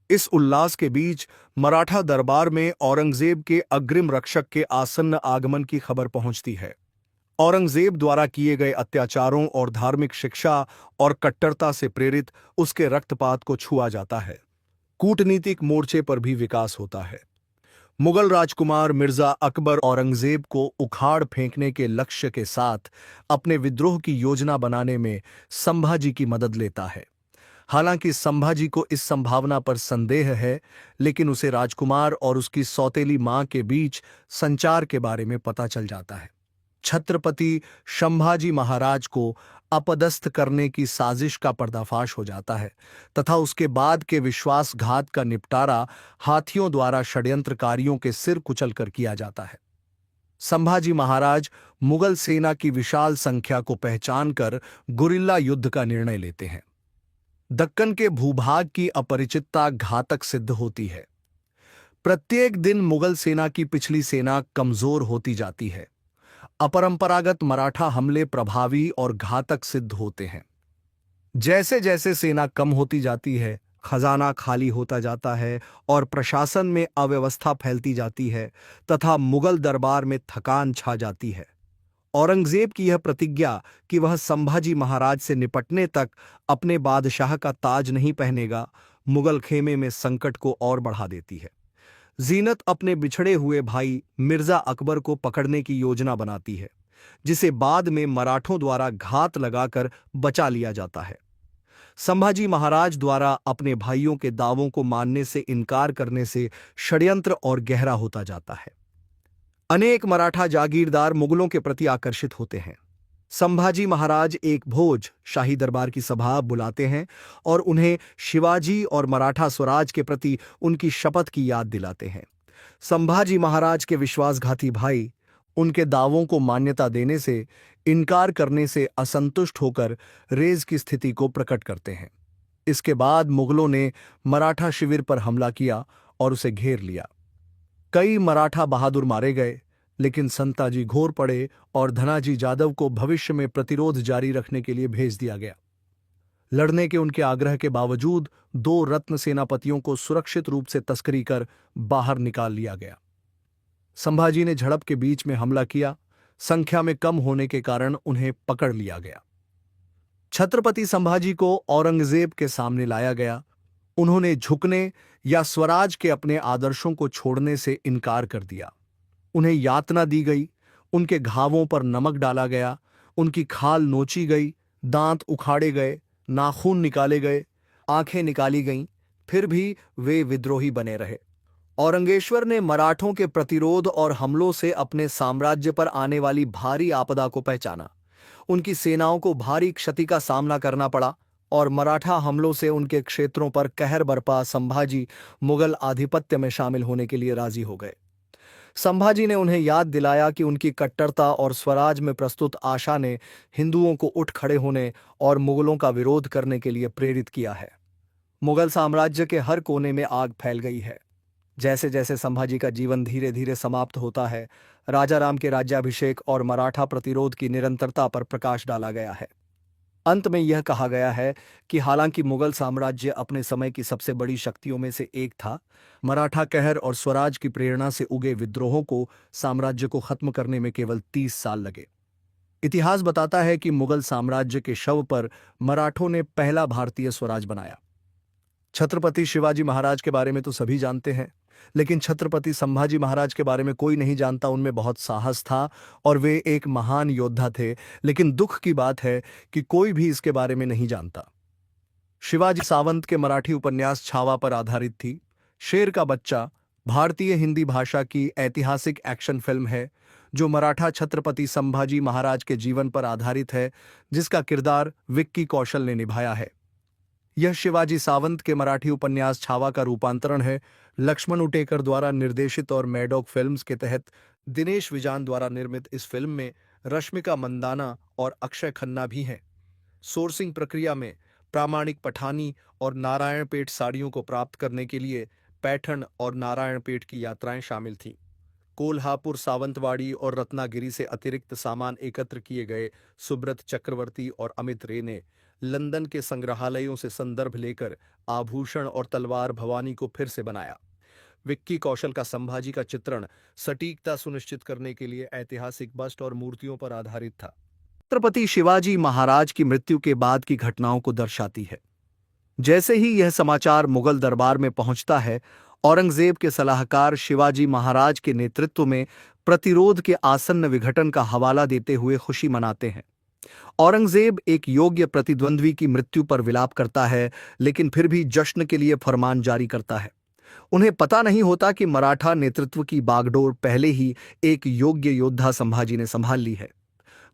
इस उल्लास के बीच मराठा दरबार में औरंगजेब के अग्रिम रक्षक के आसन्न आगमन की खबर पहुंचती है। औरंगजेब द्वारा किए गए अत्याचारों और धार्मिक शिक्षा और कट्टरता से प्रेरित उसके रक्तपात को छुआ जाता है। कूटनीतिक मोर्चे पर भी विकास होता है। मुगल राजकुमार मिर्जा अकबर औरंगजेब को उखाड़ फेंकने के लक्ष्य के साथ अपने विद्रोह की योजना बनाने में संभाजी की मदद लेता है। हालांकि संभाजी को इस संभावना पर संदेह है, लेकिन उसे राजकुमार और उसकी सौतेली मां के बीच संचार के बारे में पता चल जाता है। छत्रपति संभाजी महाराज को अपदस्थ करने की साजिश का पर्दाफाश हो जाता है तथा उसके बाद के विश्वासघात का निपटारा हाथियों द्वारा षड्यंत्रकारियों के सिर कुचलकर किया जाता है। संभाजी महाराज मुगल सेना की विशाल संख्या को पहचानकर गुरिल्ला युद्ध का निर्णय लेते हैं। दक्कन के भूभाग की अपरिचितता घातक सिद्ध होती है। प्रत्येक दिन मुगल सेना की पिछली सेना कमजोर होती जाती है। अपरंपरागत मराठा हमले प्रभावी और घातक सिद्ध होते हैं। जैसे जैसे सेना कम होती जाती है, खजाना खाली होता जाता है और प्रशासन में अव्यवस्था फैलती जाती है तथा मुगल दरबार में थकान छा जाती है। औरंगजेब की यह प्रतिज्ञा कि वह संभाजी महाराज से निपटने तक अपने बादशाह का ताज नहीं पहनेगा, मुगल खेमे में संकट को और बढ़ा देती है। जीनत अपने बिछड़े हुए भाई मिर्जा अकबर को पकड़ने की योजना बनाती है, जिसे बाद में मराठों द्वारा घात लगाकर बचा लिया जाता है। संभाजी महाराज द्वारा अपने भाइयों के दावों को मानने से इनकार करने से षड्यंत्र और गहरा होता जाता है। अनेक मराठा जागीरदार मुगलों के प्रति आकर्षित होते हैं। संभाजी महाराज एक भोज शाही दरबार की सभा बुलाते हैं और उन्हें शिवाजी और मराठा स्वराज के प्रति उनकी शपथ की याद दिलाते हैं। संभाजी महाराज के विश्वासघाती भाई उनके दावों को मान्यता देने से इनकार करने से असंतुष्ट होकर रेज की स्थिति को प्रकट करते हैं। इसके बाद मुगलों ने मराठा शिविर पर हमला किया और उसे घेर लिया। कई मराठा बहादुर मारे गए, लेकिन संताजी घोर पड़े और धनाजी जादव को भविष्य में प्रतिरोध जारी रखने के लिए भेज दिया गया। लड़ने के उनके आग्रह के बावजूद 2 रत्न सेनापतियों को सुरक्षित रूप से तस्करी कर बाहर निकाल लिया गया। संभाजी ने झड़प के बीच में हमला किया। संख्या में कम होने के कारण उन्हें पकड़ लिया गया। छत्रपति संभाजी को औरंगजेब के सामने लाया गया। उन्होंने झुकने या स्वराज के अपने आदर्शों को छोड़ने से इनकार कर दिया। उन्हें यातना दी गई, उनके घावों पर नमक डाला गया, उनकी खाल नोची गई, दांत उखाड़े गए, नाखून निकाले गए, आंखें निकाली गईं, फिर भी वे विद्रोही बने रहे। औरंगेश्वर ने मराठों के प्रतिरोध और हमलों से अपने साम्राज्य पर आने वाली भारी आपदा को पहचाना। उनकी सेनाओं को भारी क्षति का सामना करना पड़ा और मराठा हमलों से उनके क्षेत्रों पर कहर बरपा संभाजी मुगल आधिपत्य में शामिल होने के लिए राजी हो गए। संभाजी ने उन्हें याद दिलाया कि उनकी कट्टरता और स्वराज में प्रस्तुत आशा ने हिंदुओं को उठ खड़े होने और मुगलों का विरोध करने के लिए प्रेरित किया है। मुगल साम्राज्य के हर कोने में आग फैल गई है। जैसे जैसे संभाजी का जीवन धीरे धीरे समाप्त होता है, राजाराम के राज्याभिषेक और मराठा प्रतिरोध की निरंतरता पर प्रकाश डाला गया है। अंत में यह कहा गया है कि हालांकि मुगल साम्राज्य अपने समय की सबसे बड़ी शक्तियों में से एक था, मराठा कहर और स्वराज की प्रेरणा से उगे विद्रोहों को साम्राज्य को खत्म करने में केवल 30 साल लगे। इतिहास बताता है कि मुगल साम्राज्य के शव पर मराठों ने पहला भारतीय स्वराज बनाया। छत्रपति शिवाजी महाराज के बारे में तो सभी जानते हैं, लेकिन छत्रपति संभाजी महाराज के बारे में कोई नहीं जानता। उनमें बहुत साहस था और वे एक महान योद्धा थे, लेकिन दुख की बात है कि कोई भी इसके बारे में नहीं जानता। शिवाजी सावंत के मराठी उपन्यास छावा पर आधारित थी। शेर का बच्चा भारतीय हिंदी भाषा की ऐतिहासिक एक्शन फिल्म है जो मराठा छत्रपति संभाजी महाराज के जीवन पर आधारित है, जिसका किरदार विक्की कौशल ने निभाया है। यह शिवाजी सावंत के मराठी उपन्यास छावा का रूपांतरण है। लक्ष्मण उटेकर द्वारा निर्देशित और मैडॉक फिल्म्स के तहत दिनेश विजान द्वारा निर्मित इस फिल्म में रश्मिका मंदाना और अक्षय खन्ना भी हैं। सोर्सिंग प्रक्रिया में प्रामाणिक पठानी और नारायणपेट साड़ियों को प्राप्त करने के लिए पैठण और नारायणपेट की यात्राएं शामिल थीं। कोल्हापुर, सावंतवाड़ी और रत्नागिरी से अतिरिक्त सामान एकत्र किए गए। सुब्रत चक्रवर्ती और अमित रे ने लंदन के संग्रहालयों से संदर्भ लेकर आभूषण और तलवार भवानी को फिर से बनाया। विक्की कौशल का संभाजी का चित्रण सटीकता सुनिश्चित करने के लिए ऐतिहासिक बस्ट और मूर्तियों पर आधारित था। छत्रपति शिवाजी महाराज की मृत्यु के बाद की घटनाओं को दर्शाती है। जैसे ही यह समाचार मुगल दरबार में पहुंचता है, औरंगजेब के सलाहकार शिवाजी महाराज के नेतृत्व में प्रतिरोध के आसन्न विघटन का हवाला देते हुए खुशी मनाते हैं। औरंगजेब एक योग्य प्रतिद्वंद्वी की मृत्यु पर विलाप करता है, लेकिन फिर भी जश्न के लिए फरमान जारी करता है। उन्हें पता नहीं होता कि मराठा नेतृत्व की बागडोर पहले ही एक योग्य योद्धा संभाजी ने संभाल ली है।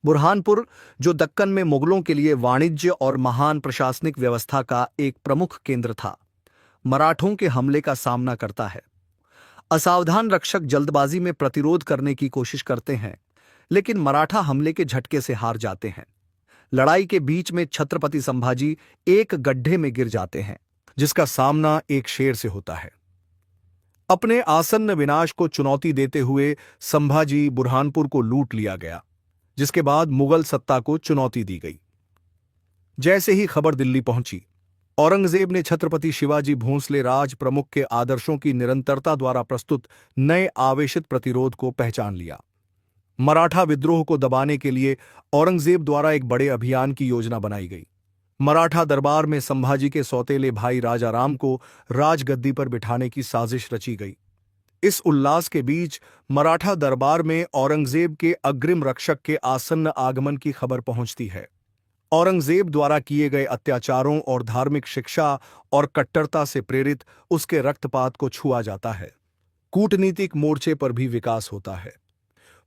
बुरहानपुर, जो दक्कन में मुगलों के लिए वाणिज्य और महान प्रशासनिक व्यवस्था का एक प्रमुख केंद्र था, मराठों के हमले का सामना करता है। असावधान रक्षक जल्दबाजी में प्रतिरोध करने की कोशिश करते हैं, लेकिन मराठा हमले के झटके से हार जाते हैं। लड़ाई के बीच में छत्रपति संभाजी एक गड्ढे में गिर जाते हैं, जिसका सामना एक शेर से होता है। अपने आसन्न विनाश को चुनौती देते हुए संभाजी बुरहानपुर को लूट लिया गया, जिसके बाद मुगल सत्ता को चुनौती दी गई। जैसे ही खबर दिल्ली पहुंची, औरंगजेब ने छत्रपति शिवाजी भोंसले राज प्रमुख के आदर्शों की निरंतरता द्वारा प्रस्तुत नए आवेशित प्रतिरोध को पहचान लिया। मराठा विद्रोह को दबाने के लिए औरंगजेब द्वारा एक बड़े अभियान की योजना बनाई गई। मराठा दरबार में संभाजी के सौतेले भाई राजाराम को राजगद्दी पर बिठाने की साजिश रची गई। इस उल्लास के बीच मराठा दरबार में औरंगजेब के अग्रिम रक्षक के आसन्न आगमन की खबर पहुंचती है। औरंगजेब द्वारा किए गए अत्याचारों और धार्मिक शिक्षा और कट्टरता से प्रेरित उसके रक्तपात को छुआ जाता है। कूटनीतिक मोर्चे पर भी विकास होता है।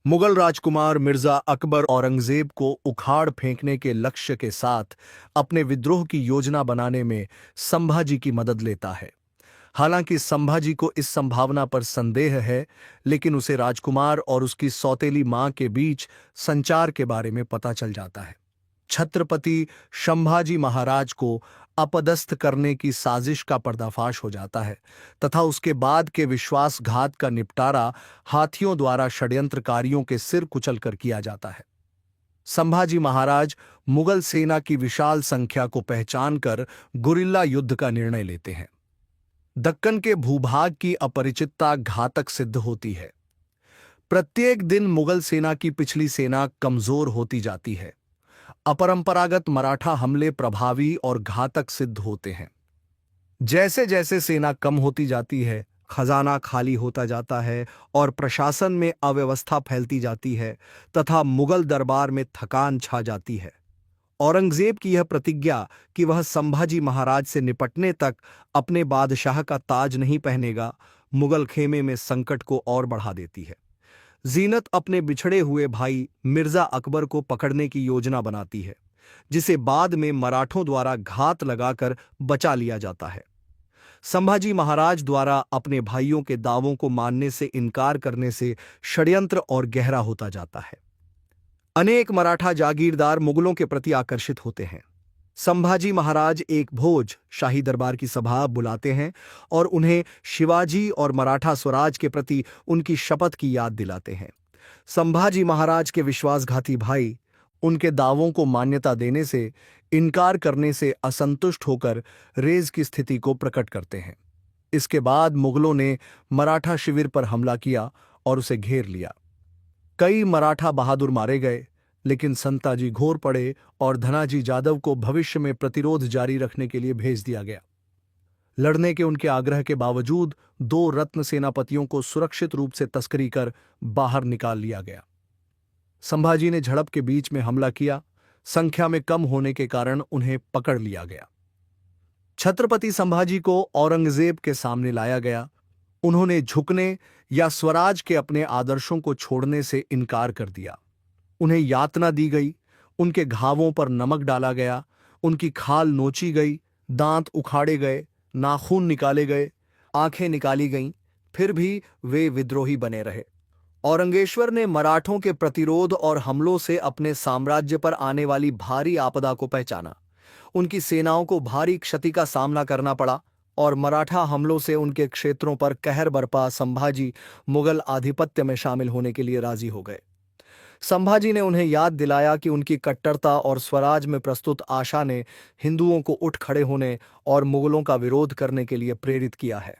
मुगल राजकुमार मिर्जा अकबर औरंगजेब को उखाड़ फेंकने के लक्ष्य के साथ अपने विद्रोह की योजना बनाने में संभाजी की मदद लेता है। हालांकि संभाजी को इस संभावना पर संदेह है, लेकिन उसे राजकुमार और उसकी सौतेली मां के बीच संचार के बारे में पता चल जाता है। छत्रपति संभाजी महाराज को अपदस्थ करने की साजिश का पर्दाफाश हो जाता है तथा उसके बाद के विश्वासघात का निपटारा हाथियों द्वारा षड्यंत्रकारियों के सिर कुचलकर किया जाता है। संभाजी महाराज मुगल सेना की विशाल संख्या को पहचानकर गुरिल्ला युद्ध का निर्णय लेते हैं। दक्कन के भूभाग की अपरिचितता घातक सिद्ध होती है। प्रत्येक दिन मुगल सेना की पिछली सेना कमजोर होती जाती है। अपरंपरागत मराठा हमले प्रभावी और घातक सिद्ध होते हैं। जैसे जैसे सेना कम होती जाती है, खजाना खाली होता जाता है और प्रशासन में अव्यवस्था फैलती जाती है तथा मुगल दरबार में थकान छा जाती है। औरंगजेब की यह प्रतिज्ञा कि वह संभाजी महाराज से निपटने तक अपने बादशाह का ताज नहीं पहनेगा, मुगल खेमे में संकट को और बढ़ा देती है। जीनत अपने बिछड़े हुए भाई मिर्जा अकबर को पकड़ने की योजना बनाती है, जिसे बाद में मराठों द्वारा घात लगाकर बचा लिया जाता है। संभाजी महाराज द्वारा अपने भाइयों के दावों को मानने से इनकार करने से षड्यंत्र और गहरा होता जाता है। अनेक मराठा जागीरदार मुगलों के प्रति आकर्षित होते हैं। संभाजी महाराज एक भोज शाही दरबार की सभा बुलाते हैं और उन्हें शिवाजी और मराठा स्वराज के प्रति उनकी शपथ की याद दिलाते हैं। संभाजी महाराज के विश्वासघाती भाई उनके दावों को मान्यता देने से इनकार करने से असंतुष्ट होकर रेज की स्थिति को प्रकट करते हैं। इसके बाद मुगलों ने मराठा शिविर पर हमला किया और उसे घेर लिया। कई मराठा बहादुर मारे गए, लेकिन संताजी घोर पड़े और धनाजी जादव को भविष्य में प्रतिरोध जारी रखने के लिए भेज दिया गया। लड़ने के उनके आग्रह के बावजूद 2 रत्न सेनापतियों को सुरक्षित रूप से तस्करी कर बाहर निकाल लिया गया। संभाजी ने झड़प के बीच में हमला किया। संख्या में कम होने के कारण उन्हें पकड़ लिया गया। छत्रपति संभाजी को औरंगजेब के सामने लाया गया। उन्होंने झुकने या स्वराज के अपने आदर्शों को छोड़ने से इनकार कर दिया। उन्हें यातना दी गई, उनके घावों पर नमक डाला गया, उनकी खाल नोची गई, दांत उखाड़े गए, नाखून निकाले गए, आंखें निकाली गईं, फिर भी वे विद्रोही बने रहे। औरंगेश्वर ने मराठों के प्रतिरोध और हमलों से अपने साम्राज्य पर आने वाली भारी आपदा को पहचाना। उनकी सेनाओं को भारी क्षति का सामना करना पड़ा और मराठा हमलों से उनके क्षेत्रों पर कहर बरपा संभाजी मुगल आधिपत्य में शामिल होने के लिए राजी हो गए। संभाजी ने उन्हें याद दिलाया कि उनकी कट्टरता और स्वराज में प्रस्तुत आशा ने हिंदुओं को उठ खड़े होने और मुगलों का विरोध करने के लिए प्रेरित किया है।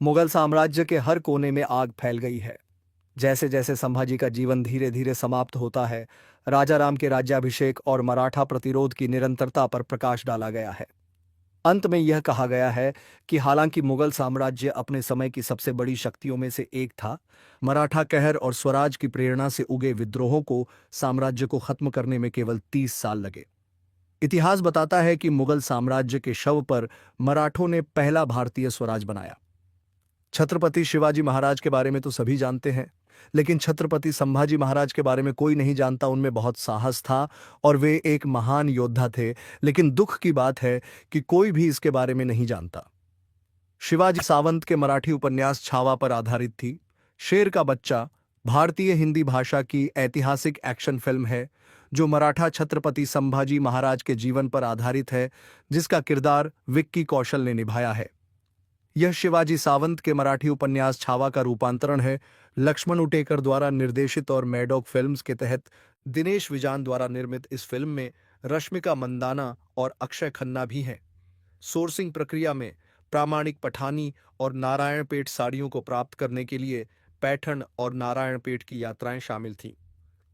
मुगल साम्राज्य के हर कोने में आग फैल गई है। जैसे जैसे संभाजी का जीवन धीरे धीरे समाप्त होता है, राजाराम के राज्याभिषेक और मराठा प्रतिरोध की निरंतरता पर प्रकाश डाला गया है। अंत में यह कहा गया है कि हालांकि मुगल साम्राज्य अपने समय की सबसे बड़ी शक्तियों में से एक था, मराठा कहर और स्वराज की प्रेरणा से उगे विद्रोहों को साम्राज्य को खत्म करने में केवल 30 साल लगे। इतिहास बताता है कि मुगल साम्राज्य के शव पर मराठों ने पहला भारतीय स्वराज बनाया। छत्रपति शिवाजी महाराज के बारे में तो सभी जानते हैं, लेकिन छत्रपति संभाजी महाराज के बारे में कोई नहीं जानता। उनमें बहुत साहस था और वे एक महान योद्धा थे, लेकिन दुख की बात है कि कोई भी इसके बारे में नहीं जानता। शिवाजी सावंत के मराठी उपन्यास छावा पर आधारित थी। शेर का बच्चा भारतीय हिंदी भाषा की ऐतिहासिक एक्शन फिल्म है जो मराठा छत्रपति संभाजी महाराज के जीवन पर आधारित है, जिसका किरदार विक्की कौशल ने निभाया है। यह शिवाजी सावंत के मराठी उपन्यास छावा का रूपांतरण है। लक्ष्मण उटेकर द्वारा निर्देशित और मैडॉक फिल्म्स के तहत दिनेश विजान द्वारा निर्मित इस फिल्म में रश्मिका मंदाना और अक्षय खन्ना भी हैं। सोर्सिंग प्रक्रिया में प्रामाणिक पठानी और नारायणपेट साड़ियों को प्राप्त करने के लिए पैठण और नारायणपेट की यात्राएं शामिल थीं।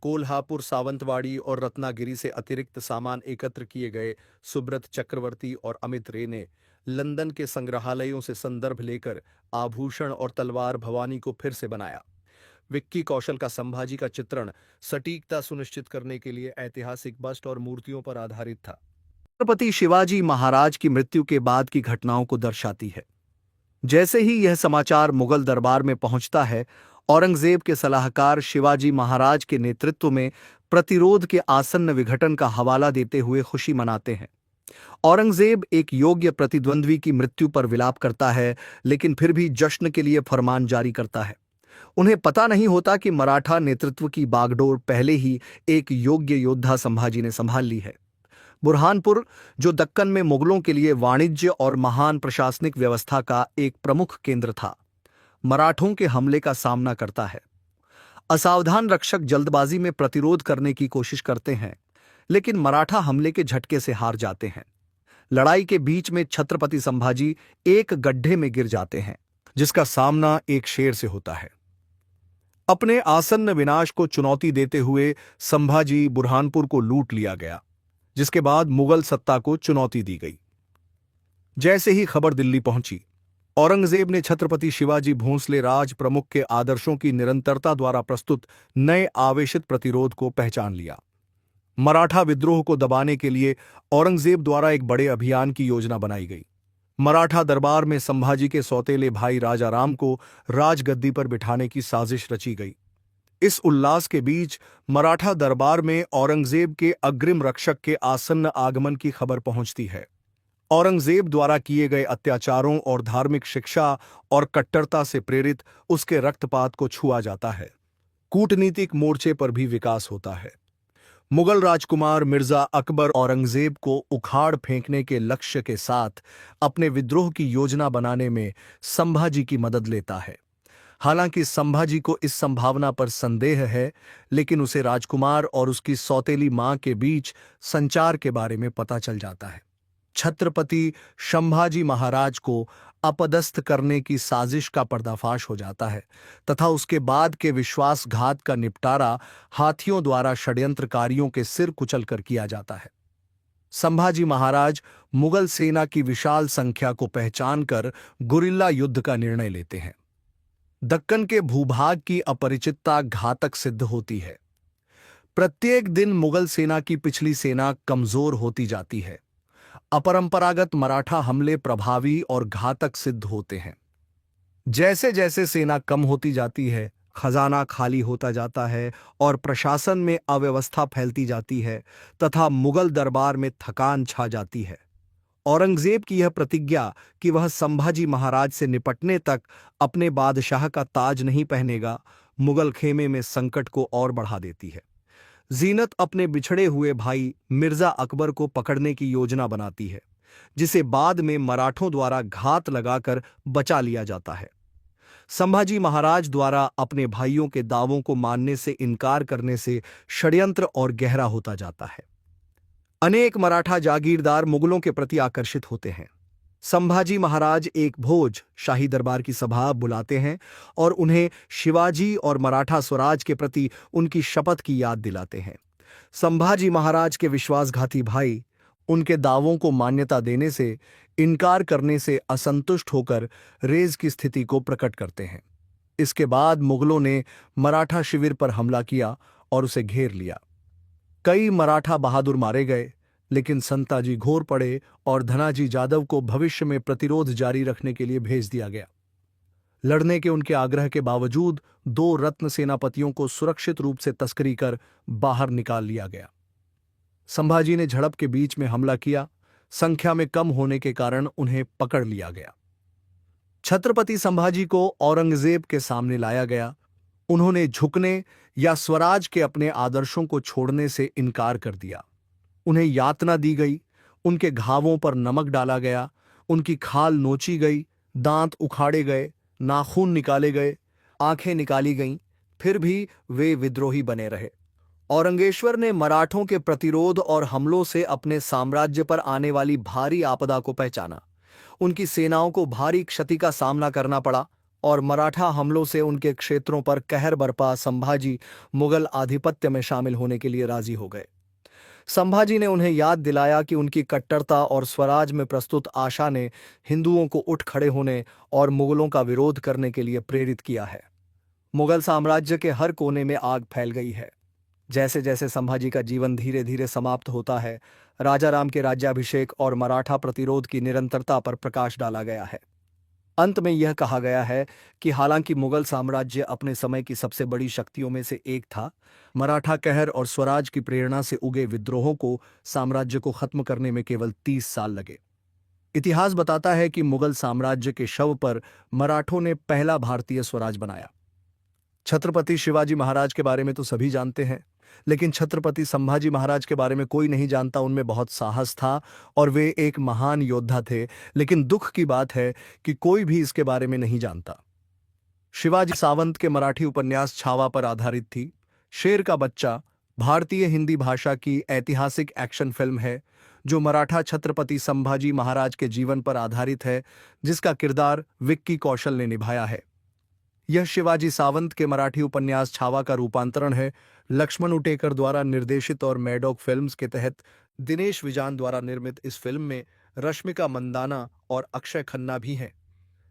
कोल्हापुर, सावंतवाड़ी और रत्नागिरी से अतिरिक्त सामान एकत्र किए गए। सुब्रत चक्रवर्ती और अमित रे ने लंदन के संग्रहालयों से संदर्भ लेकर आभूषण और तलवार भवानी को फिर से बनाया। विक्की कौशल का संभाजी का चित्रण सटीकता सुनिश्चित करने के लिए ऐतिहासिक बस्ट और मूर्तियों पर आधारित था। छत्रपति शिवाजी महाराज की मृत्यु के बाद की घटनाओं को दर्शाती है। जैसे ही यह समाचार मुगल दरबार में पहुंचता है, औरंगजेब के सलाहकार शिवाजी महाराज के नेतृत्व में प्रतिरोध के आसन्न विघटन का हवाला देते हुए खुशी मनाते हैं। औरंगजेब एक योग्य प्रतिद्वंद्वी की मृत्यु पर विलाप करता है, लेकिन फिर भी जश्न के लिए फरमान जारी करता है। उन्हें पता नहीं होता कि मराठा नेतृत्व की बागडोर पहले ही एक योग्य योद्धा संभाजी ने संभाल ली है। बुरहानपुर, जो दक्कन में मुगलों के लिए वाणिज्य और महान प्रशासनिक व्यवस्था का एक प्रमुख केंद्र था, मराठों के हमले का सामना करता है। असावधान रक्षक जल्दबाजी में प्रतिरोध करने की कोशिश करते हैं, लेकिन मराठा हमले के झटके से हार जाते हैं। लड़ाई के बीच में छत्रपति संभाजी एक गड्ढे में गिर जाते हैं, जिसका सामना एक शेर से होता है। अपने आसन्न विनाश को चुनौती देते हुए संभाजी बुरहानपुर को लूट लिया गया, जिसके बाद मुगल सत्ता को चुनौती दी गई। जैसे ही खबर दिल्ली पहुंची, औरंगजेब ने छत्रपति शिवाजी भोंसले राज प्रमुख के आदर्शों की निरंतरता द्वारा प्रस्तुत नए आवेशित प्रतिरोध को पहचान लिया। मराठा विद्रोह को दबाने के लिए औरंगजेब द्वारा एक बड़े अभियान की योजना बनाई गई। मराठा दरबार में संभाजी के सौतेले भाई राजाराम को राजगद्दी पर बिठाने की साजिश रची गई। इस उल्लास के बीच मराठा दरबार में औरंगजेब के अग्रिम रक्षक के आसन्न आगमन की खबर पहुंचती है। औरंगजेब द्वारा किए गए अत्याचारों और धार्मिक शिक्षा और कट्टरता से प्रेरित उसके रक्तपात को छुआ जाता है। कूटनीतिक मोर्चे पर भी विकास होता है। मुगल राजकुमार मिर्जा अकबर औरंगजेब को उखाड़ फेंकने के लक्ष्य के साथ अपने विद्रोह की योजना बनाने में संभाजी की मदद लेता है। हालांकि संभाजी को इस संभावना पर संदेह है, लेकिन उसे राजकुमार और उसकी सौतेली मां के बीच संचार के बारे में पता चल जाता है। छत्रपति संभाजी महाराज को अपदस्थ करने की साजिश का पर्दाफाश हो जाता है तथा उसके बाद के विश्वासघात का निपटारा हाथियों द्वारा षड्यंत्रकारियों के सिर कुचलकर किया जाता है। संभाजी महाराज मुगल सेना की विशाल संख्या को पहचानकर गुरिल्ला युद्ध का निर्णय लेते हैं। दक्कन के भूभाग की अपरिचितता घातक सिद्ध होती है। प्रत्येक दिन मुगल सेना की पिछली सेना कमजोर होती जाती है। अपरंपरागत मराठा हमले प्रभावी और घातक सिद्ध होते हैं। जैसे जैसे सेना कम होती जाती है, खजाना खाली होता जाता है और प्रशासन में अव्यवस्था फैलती जाती है तथा मुगल दरबार में थकान छा जाती है। औरंगजेब की यह प्रतिज्ञा कि वह संभाजी महाराज से निपटने तक अपने बादशाह का ताज नहीं पहनेगा, मुगल खेमे में संकट को और बढ़ा देती है। जीनत अपने बिछड़े हुए भाई मिर्जा अकबर को पकड़ने की योजना बनाती है, जिसे बाद में मराठों द्वारा घात लगाकर बचा लिया जाता है। संभाजी महाराज द्वारा अपने भाइयों के दावों को मानने से इनकार करने से षड्यंत्र और गहरा होता जाता है। अनेक मराठा जागीरदार मुगलों के प्रति आकर्षित होते हैं। संभाजी महाराज एक भोज शाही दरबार की सभा बुलाते हैं और उन्हें शिवाजी और मराठा स्वराज के प्रति उनकी शपथ की याद दिलाते हैं। संभाजी महाराज के विश्वासघाती भाई उनके दावों को मान्यता देने से इनकार करने से असंतुष्ट होकर रेज की स्थिति को प्रकट करते हैं। इसके बाद मुगलों ने मराठा शिविर पर हमला किया और उसे घेर लिया। कई मराठा बहादुर मारे गए, लेकिन संताजी घोर पड़े और धनाजी जादव को भविष्य में प्रतिरोध जारी रखने के लिए भेज दिया गया। लड़ने के उनके आग्रह के बावजूद 2 रत्न सेनापतियों को सुरक्षित रूप से तस्करी कर बाहर निकाल लिया गया। संभाजी ने झड़प के बीच में हमला किया। संख्या में कम होने के कारण उन्हें पकड़ लिया गया। छत्रपति संभाजी को औरंगजेब के सामने लाया गया। उन्होंने झुकने या स्वराज के अपने आदर्शों को छोड़ने से इनकार कर दिया। उन्हें यातना दी गई, उनके घावों पर नमक डाला गया, उनकी खाल नोची गई, दांत उखाड़े गए, नाखून निकाले गए, आंखें निकाली गईं, फिर भी वे विद्रोही बने रहे। औरंगेश्वर ने मराठों के प्रतिरोध और हमलों से अपने साम्राज्य पर आने वाली भारी आपदा को पहचाना। उनकी सेनाओं को भारी क्षति का सामना करना पड़ा और मराठा हमलों से उनके क्षेत्रों पर कहर बरपा संभाजी मुगल आधिपत्य में शामिल होने के लिए राजी हो गए। संभाजी ने उन्हें याद दिलाया कि उनकी कट्टरता और स्वराज में प्रस्तुत आशा ने हिंदुओं को उठ खड़े होने और मुगलों का विरोध करने के लिए प्रेरित किया है। मुगल साम्राज्य के हर कोने में आग फैल गई है। जैसे जैसे संभाजी का जीवन धीरे धीरे समाप्त होता है, राजाराम के राज्याभिषेक और मराठा प्रतिरोध की निरंतरता पर प्रकाश डाला गया है। अंत में यह कहा गया है कि हालांकि मुगल साम्राज्य अपने समय की सबसे बड़ी शक्तियों में से एक था, मराठा कहर और स्वराज की प्रेरणा से उगे विद्रोहों को साम्राज्य को खत्म करने में केवल 30 साल लगे। इतिहास बताता है कि मुगल साम्राज्य के शव पर मराठों ने पहला भारतीय स्वराज बनाया। छत्रपति शिवाजी महाराज के बारे में तो सभी जानते हैं, लेकिन छत्रपति संभाजी महाराज के बारे में कोई नहीं जानता। उनमें बहुत साहस था और वे एक महान योद्धा थे, लेकिन दुख की बात है कि कोई भी इसके बारे में नहीं जानता। शिवाजी सावंत के मराठी उपन्यास छावा पर आधारित थी। शेर का बच्चा भारतीय हिंदी भाषा की ऐतिहासिक एक्शन फिल्म है जो मराठा छत्रपति संभाजी महाराज के जीवन पर आधारित है, जिसका किरदार विक्की कौशल ने निभाया है। यह शिवाजी सावंत के मराठी उपन्यास छावा का रूपांतरण है। लक्ष्मण उटेकर द्वारा निर्देशित और मैडॉक फिल्म्स के तहत दिनेश विजान द्वारा निर्मित इस फिल्म में रश्मिका मंदाना और अक्षय खन्ना भी हैं।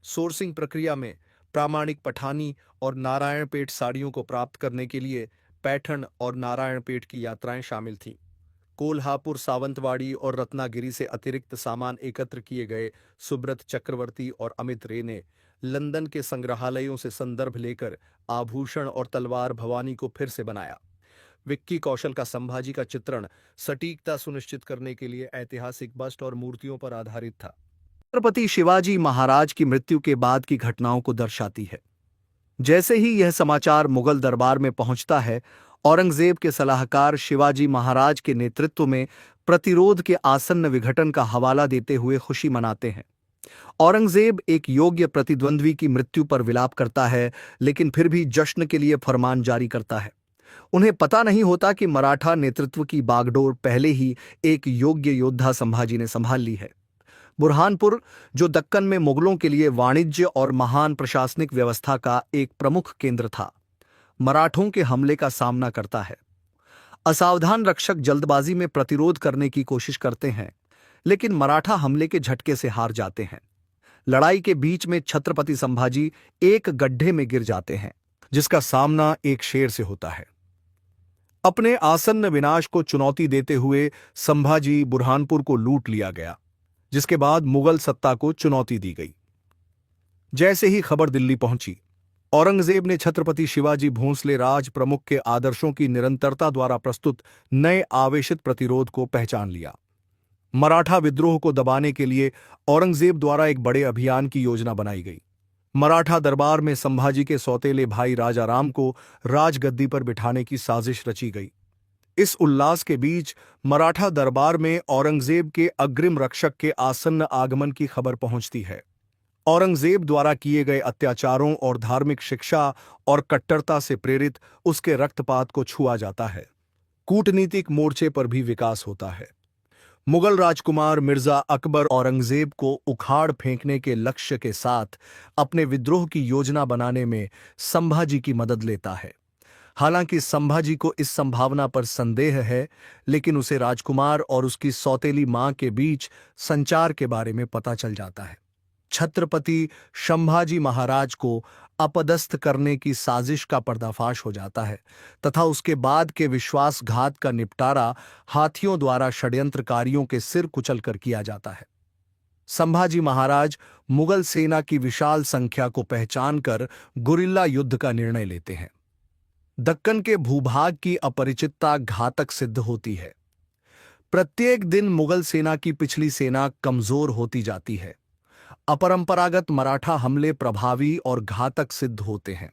सोर्सिंग प्रक्रिया में प्रामाणिक पठानी और नारायणपेट साड़ियों को प्राप्त करने के लिए पैठण और नारायणपेट की यात्राएं शामिल थीं। कोल्हापुर, सावंतवाड़ी और रत्नागिरी से अतिरिक्त सामान एकत्र किए गए। सुब्रत चक्रवर्ती और अमित रे ने लंदन के संग्रहालयों से संदर्भ लेकर आभूषण और तलवार भवानी को फिर से बनाया। विक्की कौशल का संभाजी का चित्रण सटीकता सुनिश्चित करने के लिए ऐतिहासिक बस्ट और मूर्तियों पर आधारित था। छत्रपति शिवाजी महाराज की मृत्यु के बाद की घटनाओं को दर्शाती है। जैसे ही यह समाचार मुगल दरबार में पहुंचता है, औरंगजेब के सलाहकार शिवाजी महाराज के नेतृत्व में प्रतिरोध के आसन्न विघटन का हवाला देते हुए खुशी मनाते हैं। औरंगजेब एक योग्य प्रतिद्वंद्वी की मृत्यु पर विलाप करता है, लेकिन फिर भी जश्न के लिए फरमान जारी करता है। उन्हें पता नहीं होता कि मराठा नेतृत्व की बागडोर पहले ही एक योग्य योद्धा संभाजी ने संभाल ली है। बुरहानपुर, जो दक्कन में मुगलों के लिए वाणिज्य और महान प्रशासनिक व्यवस्था का एक प्रमुख केंद्र था, मराठों के हमले का सामना करता है। असावधान रक्षक जल्दबाजी में प्रतिरोध करने की कोशिश करते हैं, लेकिन मराठा हमले के झटके से हार जाते हैं। लड़ाई के बीच में छत्रपति संभाजी एक गड्ढे में गिर जाते हैं, जिसका सामना एक शेर से होता है। अपने आसन्न विनाश को चुनौती देते हुए संभाजी बुरहानपुर को लूट लिया गया, जिसके बाद मुगल सत्ता को चुनौती दी गई। जैसे ही खबर दिल्ली पहुंची, औरंगजेब ने छत्रपति शिवाजी भोंसले राज प्रमुख के आदर्शों की निरंतरता द्वारा प्रस्तुत नए आवेशित प्रतिरोध को पहचान लिया। मराठा विद्रोह को दबाने के लिए औरंगजेब द्वारा एक बड़े अभियान की योजना बनाई गई। मराठा दरबार में संभाजी के सौतेले भाई राजा राम को राजगद्दी पर बिठाने की साजिश रची गई। इस उल्लास के बीच मराठा दरबार में औरंगजेब के अग्रिम रक्षक के आसन्न आगमन की खबर पहुंचती है। औरंगजेब द्वारा किए गए अत्याचारों और धार्मिक शिक्षा और कट्टरता से प्रेरित उसके रक्तपात को छुआ जाता है। कूटनीतिक मोर्चे पर भी विकास होता है। मुगल राजकुमार मिर्जा अकबर औरंगजेब को उखाड़ फेंकने के लक्ष्य के साथ अपने विद्रोह की योजना बनाने में संभाजी की मदद लेता है। हालांकि संभाजी को इस संभावना पर संदेह है, लेकिन उसे राजकुमार और उसकी सौतेली मां के बीच संचार के बारे में पता चल जाता है। छत्रपति संभाजी महाराज को अपदस्थ करने की साजिश का पर्दाफाश हो जाता है तथा उसके बाद के विश्वासघात का निपटारा हाथियों द्वारा षड्यंत्रकारियों के सिर कुचलकर किया जाता है। संभाजी महाराज मुगल सेना की विशाल संख्या को पहचानकर गुरिल्ला युद्ध का निर्णय लेते हैं। दक्कन के भूभाग की अपरिचितता घातक सिद्ध होती है। प्रत्येक दिन मुगल सेना की पिछली सेना कमजोर होती जाती है। अपरंपरागत मराठा हमले प्रभावी और घातक सिद्ध होते हैं।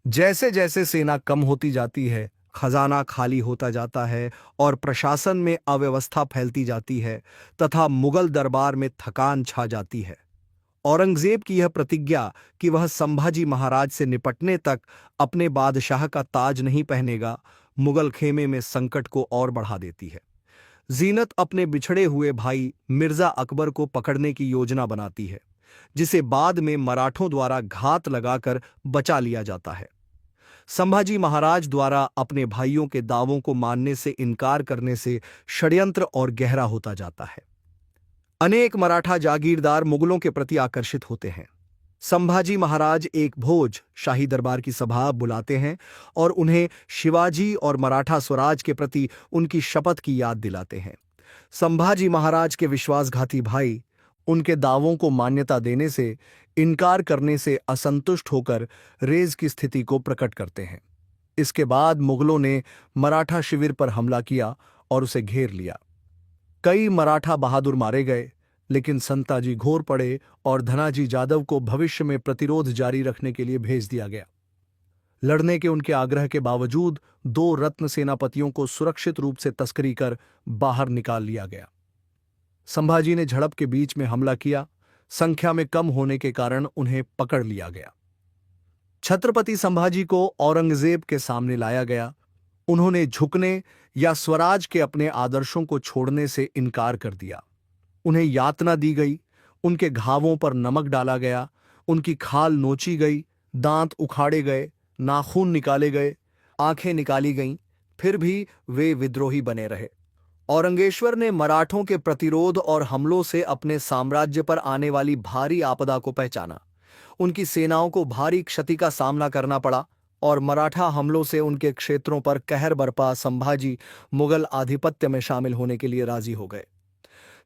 जैसे जैसे सेना कम होती जाती है, खजाना खाली होता जाता है और प्रशासन में अव्यवस्था फैलती जाती है तथा मुगल दरबार में थकान छा जाती है। औरंगजेब की यह प्रतिज्ञा कि वह संभाजी महाराज से निपटने तक अपने बादशाह का ताज नहीं पहनेगा, मुगल खेमे में संकट को और बढ़ा देती है। जीनत अपने बिछड़े हुए भाई मिर्जा अकबर को पकड़ने की योजना बनाती है, जिसे बाद में मराठों द्वारा घात लगाकर बचा लिया जाता है। संभाजी महाराज द्वारा अपने भाइयों के दावों को मानने से इनकार करने से षड्यंत्र और गहरा होता जाता है। अनेक मराठा जागीरदार मुगलों के प्रति आकर्षित होते हैं। संभाजी महाराज एक भोज शाही दरबार की सभा बुलाते हैं और उन्हें शिवाजी और मराठा स्वराज के प्रति उनकी शपथ की याद दिलाते हैं। संभाजी महाराज के विश्वासघाती भाई उनके दावों को मान्यता देने से इनकार करने से असंतुष्ट होकर रेज की स्थिति को प्रकट करते हैं। इसके बाद मुगलों ने मराठा शिविर पर हमला किया और उसे घेर लिया। कई मराठा बहादुर मारे गए, लेकिन संताजी घोर पड़े और धनाजी जादव को भविष्य में प्रतिरोध जारी रखने के लिए भेज दिया गया। लड़ने के उनके आग्रह के बावजूद 2 रत्न सेनापतियों को सुरक्षित रूप से तस्करी कर बाहर निकाल लिया गया। संभाजी ने झड़प के बीच में हमला किया। संख्या में कम होने के कारण उन्हें पकड़ लिया गया। छत्रपति संभाजी को औरंगजेब के सामने लाया गया। उन्होंने झुकने या स्वराज के अपने आदर्शों को छोड़ने से इनकार कर दिया। उन्हें यातना दी गई, उनके घावों पर नमक डाला गया, उनकी खाल नोची गई, दांत उखाड़े गए, नाखून निकाले गए, आंखें निकाली गईं, फिर भी वे विद्रोही बने रहे। औरंगेश्वर ने मराठों के प्रतिरोध और हमलों से अपने साम्राज्य पर आने वाली भारी आपदा को पहचाना। उनकी सेनाओं को भारी क्षति का सामना करना पड़ा और मराठा हमलों से उनके क्षेत्रों पर कहर बरपा संभाजी मुगल आधिपत्य में शामिल होने के लिए राजी हो गए।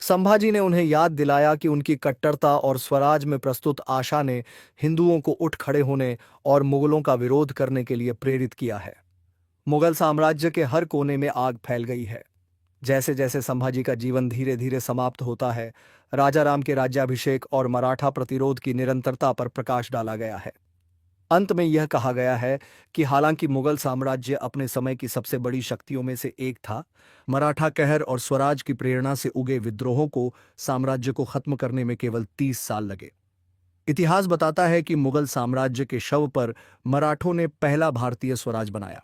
संभाजी ने उन्हें याद दिलाया कि उनकी कट्टरता और स्वराज में प्रस्तुत आशा ने हिंदुओं को उठ खड़े होने और मुगलों का विरोध करने के लिए प्रेरित किया है। मुगल साम्राज्य के हर कोने में आग फैल गई है। जैसे जैसे संभाजी का जीवन धीरे धीरे समाप्त होता है, राजा राम के राज्याभिषेक और मराठा प्रतिरोध की निरंतरता पर प्रकाश डाला गया है। अंत में यह कहा गया है कि हालांकि मुगल साम्राज्य अपने समय की सबसे बड़ी शक्तियों में से एक था, मराठा कहर और स्वराज की प्रेरणा से उगे विद्रोहों को साम्राज्य को खत्म करने में केवल 30 साल लगे। इतिहास बताता है कि मुगल साम्राज्य के शव पर मराठों ने पहला भारतीय स्वराज बनाया।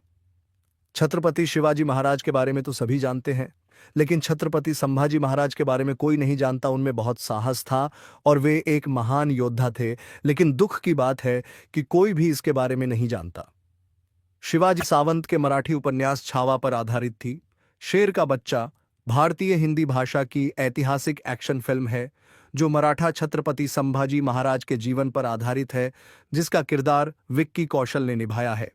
छत्रपति शिवाजी महाराज के बारे में तो सभी जानते हैं, लेकिन छत्रपति संभाजी महाराज के बारे में कोई नहीं जानता। उनमें बहुत साहस था और वे एक महान योद्धा थे, लेकिन दुख की बात है कि कोई भी इसके बारे में नहीं जानता। शिवाजी सावंत के मराठी उपन्यास छावा पर आधारित थी। शेर का बच्चा भारतीय हिंदी भाषा की ऐतिहासिक एक्शन फिल्म है जो मराठा छत्रपति संभाजी महाराज के जीवन पर आधारित है, जिसका किरदार विक्की कौशल ने निभाया है।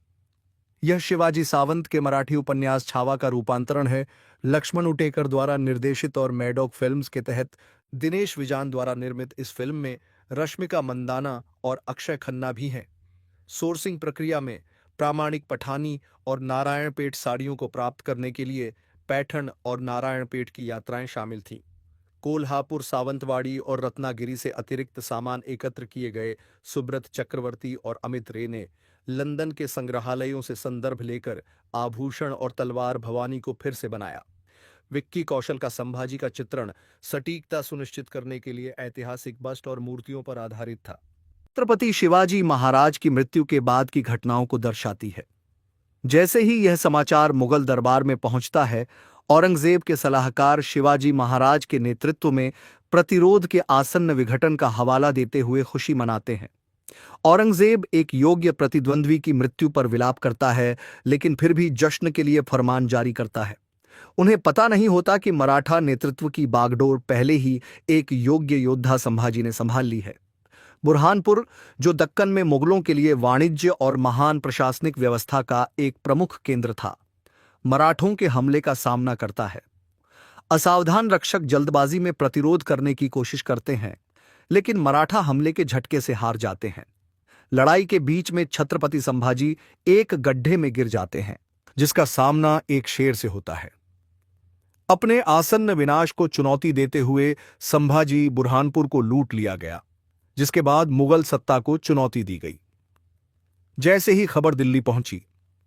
यह शिवाजी सावंत के मराठी उपन्यास छावा का रूपांतरण है। लक्ष्मण उटेकर द्वारा निर्देशित और मैडॉक फिल्म्स के तहत दिनेश विजान द्वारा निर्मित इस फिल्म में रश्मिका मंदाना और अक्षय खन्ना भी हैं। सोर्सिंग प्रक्रिया में प्रामाणिक पठानी और नारायणपेट साड़ियों को प्राप्त करने के लिए पैठण और नारायणपेट की यात्राएं शामिल थीं। कोल्हापुर, सावंतवाड़ी और रत्नागिरी से अतिरिक्त सामान एकत्र किए गए। सुब्रत चक्रवर्ती और अमित रे ने लंदन के संग्रहालयों से संदर्भ लेकर आभूषण और तलवार भवानी को फिर से बनाया। विक्की कौशल का संभाजी का चित्रण सटीकता सुनिश्चित करने के लिए ऐतिहासिक बस्ट और मूर्तियों पर आधारित था। छत्रपति शिवाजी महाराज की मृत्यु के बाद की घटनाओं को दर्शाती है। जैसे ही यह समाचार मुगल दरबार में पहुंचता है, औरंगजेब के सलाहकार शिवाजी महाराज के नेतृत्व में प्रतिरोध के आसन्न विघटन का हवाला देते हुए खुशी मनाते हैं। औरंगजेब एक योग्य प्रतिद्वंद्वी की मृत्यु पर विलाप करता है, लेकिन फिर भी जश्न के लिए फरमान जारी करता है। उन्हें पता नहीं होता कि मराठा नेतृत्व की बागडोर पहले ही एक योग्य योद्धा संभाजी ने संभाल ली है। बुरहानपुर, जो दक्कन में मुगलों के लिए वाणिज्य और महान प्रशासनिक व्यवस्था का एक प्रमुख केंद्र था, मराठों के हमले का सामना करता है। असावधान रक्षक जल्दबाजी में प्रतिरोध करने की कोशिश करते हैं, लेकिन मराठा हमले के झटके से हार जाते हैं। लड़ाई के बीच में छत्रपति संभाजी एक गड्ढे में गिर जाते हैं, जिसका सामना एक शेर से होता है। अपने आसन्न विनाश को चुनौती देते हुए संभाजी बुरहानपुर को लूट लिया गया, जिसके बाद मुगल सत्ता को चुनौती दी गई। जैसे ही खबर दिल्ली पहुंची,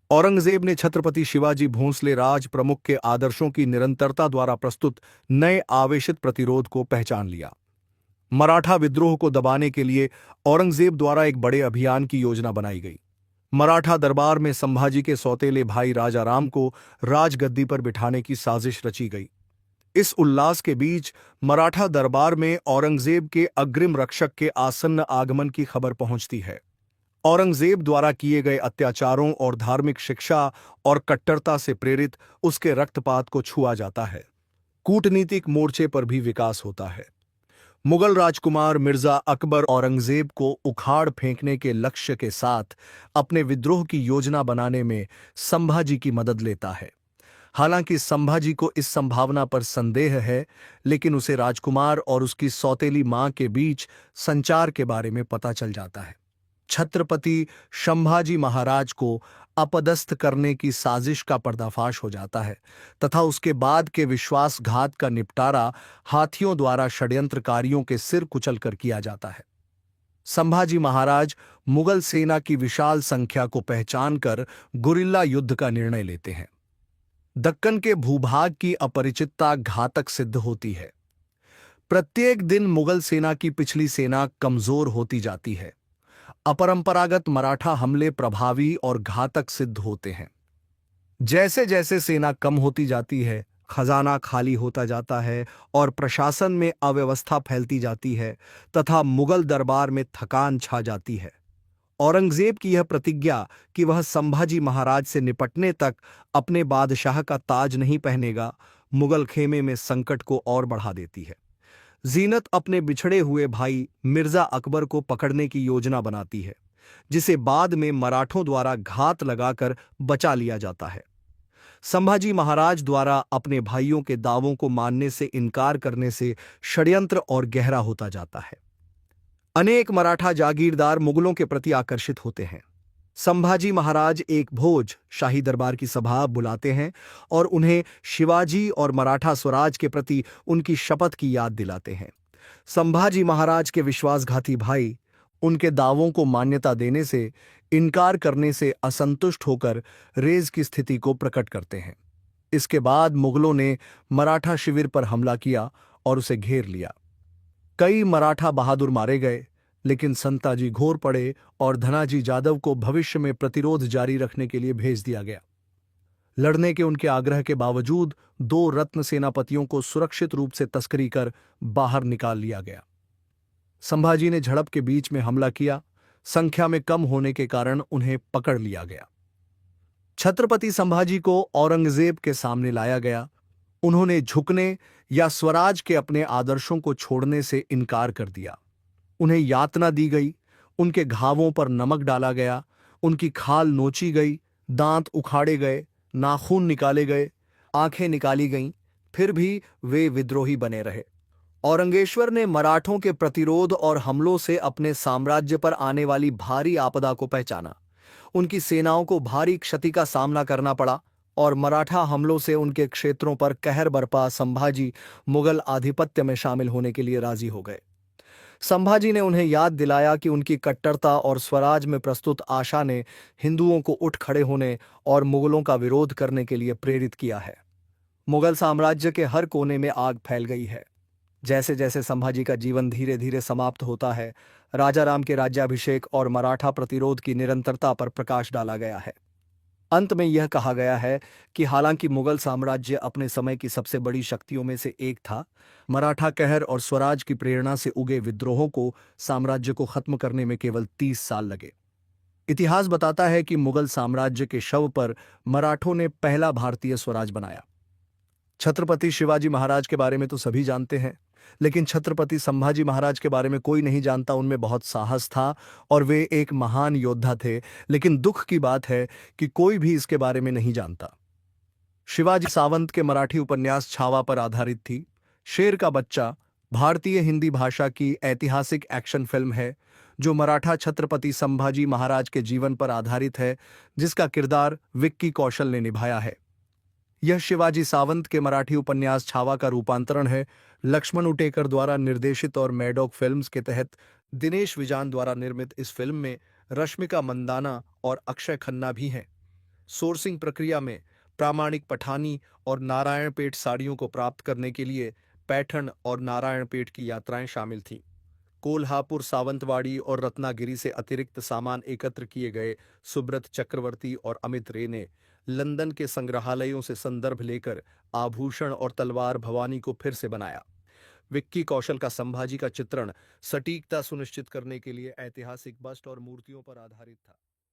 औरंगजेब ने छत्रपति शिवाजी भोंसले राज प्रमुख के आदर्शों की निरंतरता द्वारा प्रस्तुत नए आवेशित प्रतिरोध को पहचान लिया। मराठा विद्रोह को दबाने के लिए औरंगजेब द्वारा एक बड़े अभियान की योजना बनाई गई। मराठा दरबार में संभाजी के सौतेले भाई राजाराम को राजगद्दी पर बिठाने की साजिश रची गई। इस उल्लास के बीच मराठा दरबार में औरंगजेब के अग्रिम रक्षक के आसन्न आगमन की खबर पहुंचती है। औरंगजेब द्वारा किए गए अत्याचारों और धार्मिक शिक्षा और कट्टरता से प्रेरित उसके रक्तपात को छुआ जाता है। कूटनीतिक मोर्चे पर भी विकास होता है। मुगल राजकुमार मिर्जा अकबर औरंगजेब को उखाड़ फेंकने के लक्ष्य के साथ अपने विद्रोह की योजना बनाने में संभाजी की मदद लेता है। हालांकि संभाजी को इस संभावना पर संदेह है, लेकिन उसे राजकुमार और उसकी सौतेली मां के बीच संचार के बारे में पता चल जाता है। छत्रपति संभाजी महाराज को अपदस्थ करने की साजिश का पर्दाफाश हो जाता है तथा उसके बाद के विश्वासघात का निपटारा हाथियों द्वारा षड्यंत्रकारियों के सिर कुचलकर किया जाता है। संभाजी महाराज मुगल सेना की विशाल संख्या को पहचानकर गुरिल्ला युद्ध का निर्णय लेते हैं। दक्कन के भूभाग की अपरिचितता घातक सिद्ध होती है। प्रत्येक दिन मुगल सेना की पिछली सेना कमजोर होती जाती है। अपरंपरागत मराठा हमले प्रभावी और घातक सिद्ध होते हैं। जैसे जैसे सेना कम होती जाती है, खजाना खाली होता जाता है और प्रशासन में अव्यवस्था फैलती जाती है तथा मुगल दरबार में थकान छा जाती है। औरंगजेब की यह प्रतिज्ञा कि वह संभाजी महाराज से निपटने तक अपने बादशाह का ताज नहीं पहनेगा, मुगल खेमे में संकट को और बढ़ा देती है। जीनत अपने बिछड़े हुए भाई मिर्जा अकबर को पकड़ने की योजना बनाती है, जिसे बाद में मराठों द्वारा घात लगाकर बचा लिया जाता है। संभाजी महाराज द्वारा अपने भाइयों के दावों को मानने से इनकार करने से षड्यंत्र और गहरा होता जाता है। अनेक मराठा जागीरदार मुगलों के प्रति आकर्षित होते हैं। संभाजी महाराज एक भोज शाही दरबार की सभा बुलाते हैं और उन्हें शिवाजी और मराठा स्वराज के प्रति उनकी शपथ की याद दिलाते हैं। संभाजी महाराज के विश्वासघाती भाई उनके दावों को मान्यता देने से इनकार करने से असंतुष्ट होकर रेज की स्थिति को प्रकट करते हैं। इसके बाद मुगलों ने मराठा शिविर पर हमला किया और उसे घेर लिया। कई मराठा बहादुर मारे गए, लेकिन संताजी घोर पड़े और धनाजी जादव को भविष्य में प्रतिरोध जारी रखने के लिए भेज दिया गया। लड़ने के उनके आग्रह के बावजूद 2 रत्न सेनापतियों को सुरक्षित रूप से तस्करी कर बाहर निकाल लिया गया। संभाजी ने झड़प के बीच में हमला किया। संख्या में कम होने के कारण उन्हें पकड़ लिया गया। छत्रपति संभाजी को औरंगजेब के सामने लाया गया। उन्होंने झुकने या स्वराज के अपने आदर्शों को छोड़ने से इनकार कर दिया। उन्हें यातना दी गई, उनके घावों पर नमक डाला गया, उनकी खाल नोची गई, दांत उखाड़े गए, नाखून निकाले गए, आंखें निकाली गईं, फिर भी वे विद्रोही बने रहे। औरंगेश्वर ने मराठों के प्रतिरोध और हमलों से अपने साम्राज्य पर आने वाली भारी आपदा को पहचाना। उनकी सेनाओं को भारी क्षति का सामना करना पड़ा और मराठा हमलों से उनके क्षेत्रों पर कहर बरपा संभाजी मुगल आधिपत्य में शामिल होने के लिए राजी हो गए। संभाजी ने उन्हें याद दिलाया कि उनकी कट्टरता और स्वराज में प्रस्तुत आशा ने हिंदुओं को उठ खड़े होने और मुगलों का विरोध करने के लिए प्रेरित किया है। मुगल साम्राज्य के हर कोने में आग फैल गई है। जैसे जैसे संभाजी का जीवन धीरे धीरे समाप्त होता है, राजाराम के राज्याभिषेक और मराठा प्रतिरोध की निरंतरता पर प्रकाश डाला गया है। अंत में यह कहा गया है कि हालांकि मुगल साम्राज्य अपने समय की सबसे बड़ी शक्तियों में से एक था, मराठा कहर और स्वराज की प्रेरणा से उगे विद्रोहों को साम्राज्य को खत्म करने में केवल 30 साल लगे। इतिहास बताता है कि मुगल साम्राज्य के शव पर मराठों ने पहला भारतीय स्वराज बनाया। छत्रपति शिवाजी महाराज के बारे में तो सभी जानते हैं, लेकिन छत्रपति संभाजी महाराज के बारे में कोई नहीं जानता। उनमें बहुत साहस था और वे एक महान योद्धा थे, लेकिन दुख की बात है कि कोई भी इसके बारे में नहीं जानता। शिवाजी सावंत के मराठी उपन्यास छावा पर आधारित थी। शेर का बच्चा भारतीय हिंदी भाषा की ऐतिहासिक एक्शन फिल्म है जो मराठा छत्रपति संभाजी महाराज के जीवन पर आधारित है, जिसका किरदार विक्की कौशल ने निभाया है। यह शिवाजी सावंत के मराठी उपन्यास छावा का रूपांतरण है। लक्ष्मण उटेकर द्वारा निर्देशित और मैडॉक फिल्म्स के तहत दिनेश विजान द्वारा निर्मित इस फिल्म में रश्मिका मंदाना और अक्षय खन्ना भी हैं। सोर्सिंग प्रक्रिया में प्रामाणिक पठानी और नारायणपेट साड़ियों को प्राप्त करने के लिए पैठण और नारायणपेट की यात्राएं शामिल थीं। कोल्हापुर, सावंतवाड़ी और रत्नागिरी से अतिरिक्त सामान एकत्र किए गए सुब्रत चक्रवर्ती और अमित रे ने लंदन के संग्रहालयों से संदर्भ लेकर आभूषण और तलवार भवानी को फिर से बनाया। विक्की कौशल का संभाजी का चित्रण सटीकता सुनिश्चित करने के लिए ऐतिहासिक बस्ट और मूर्तियों पर आधारित था।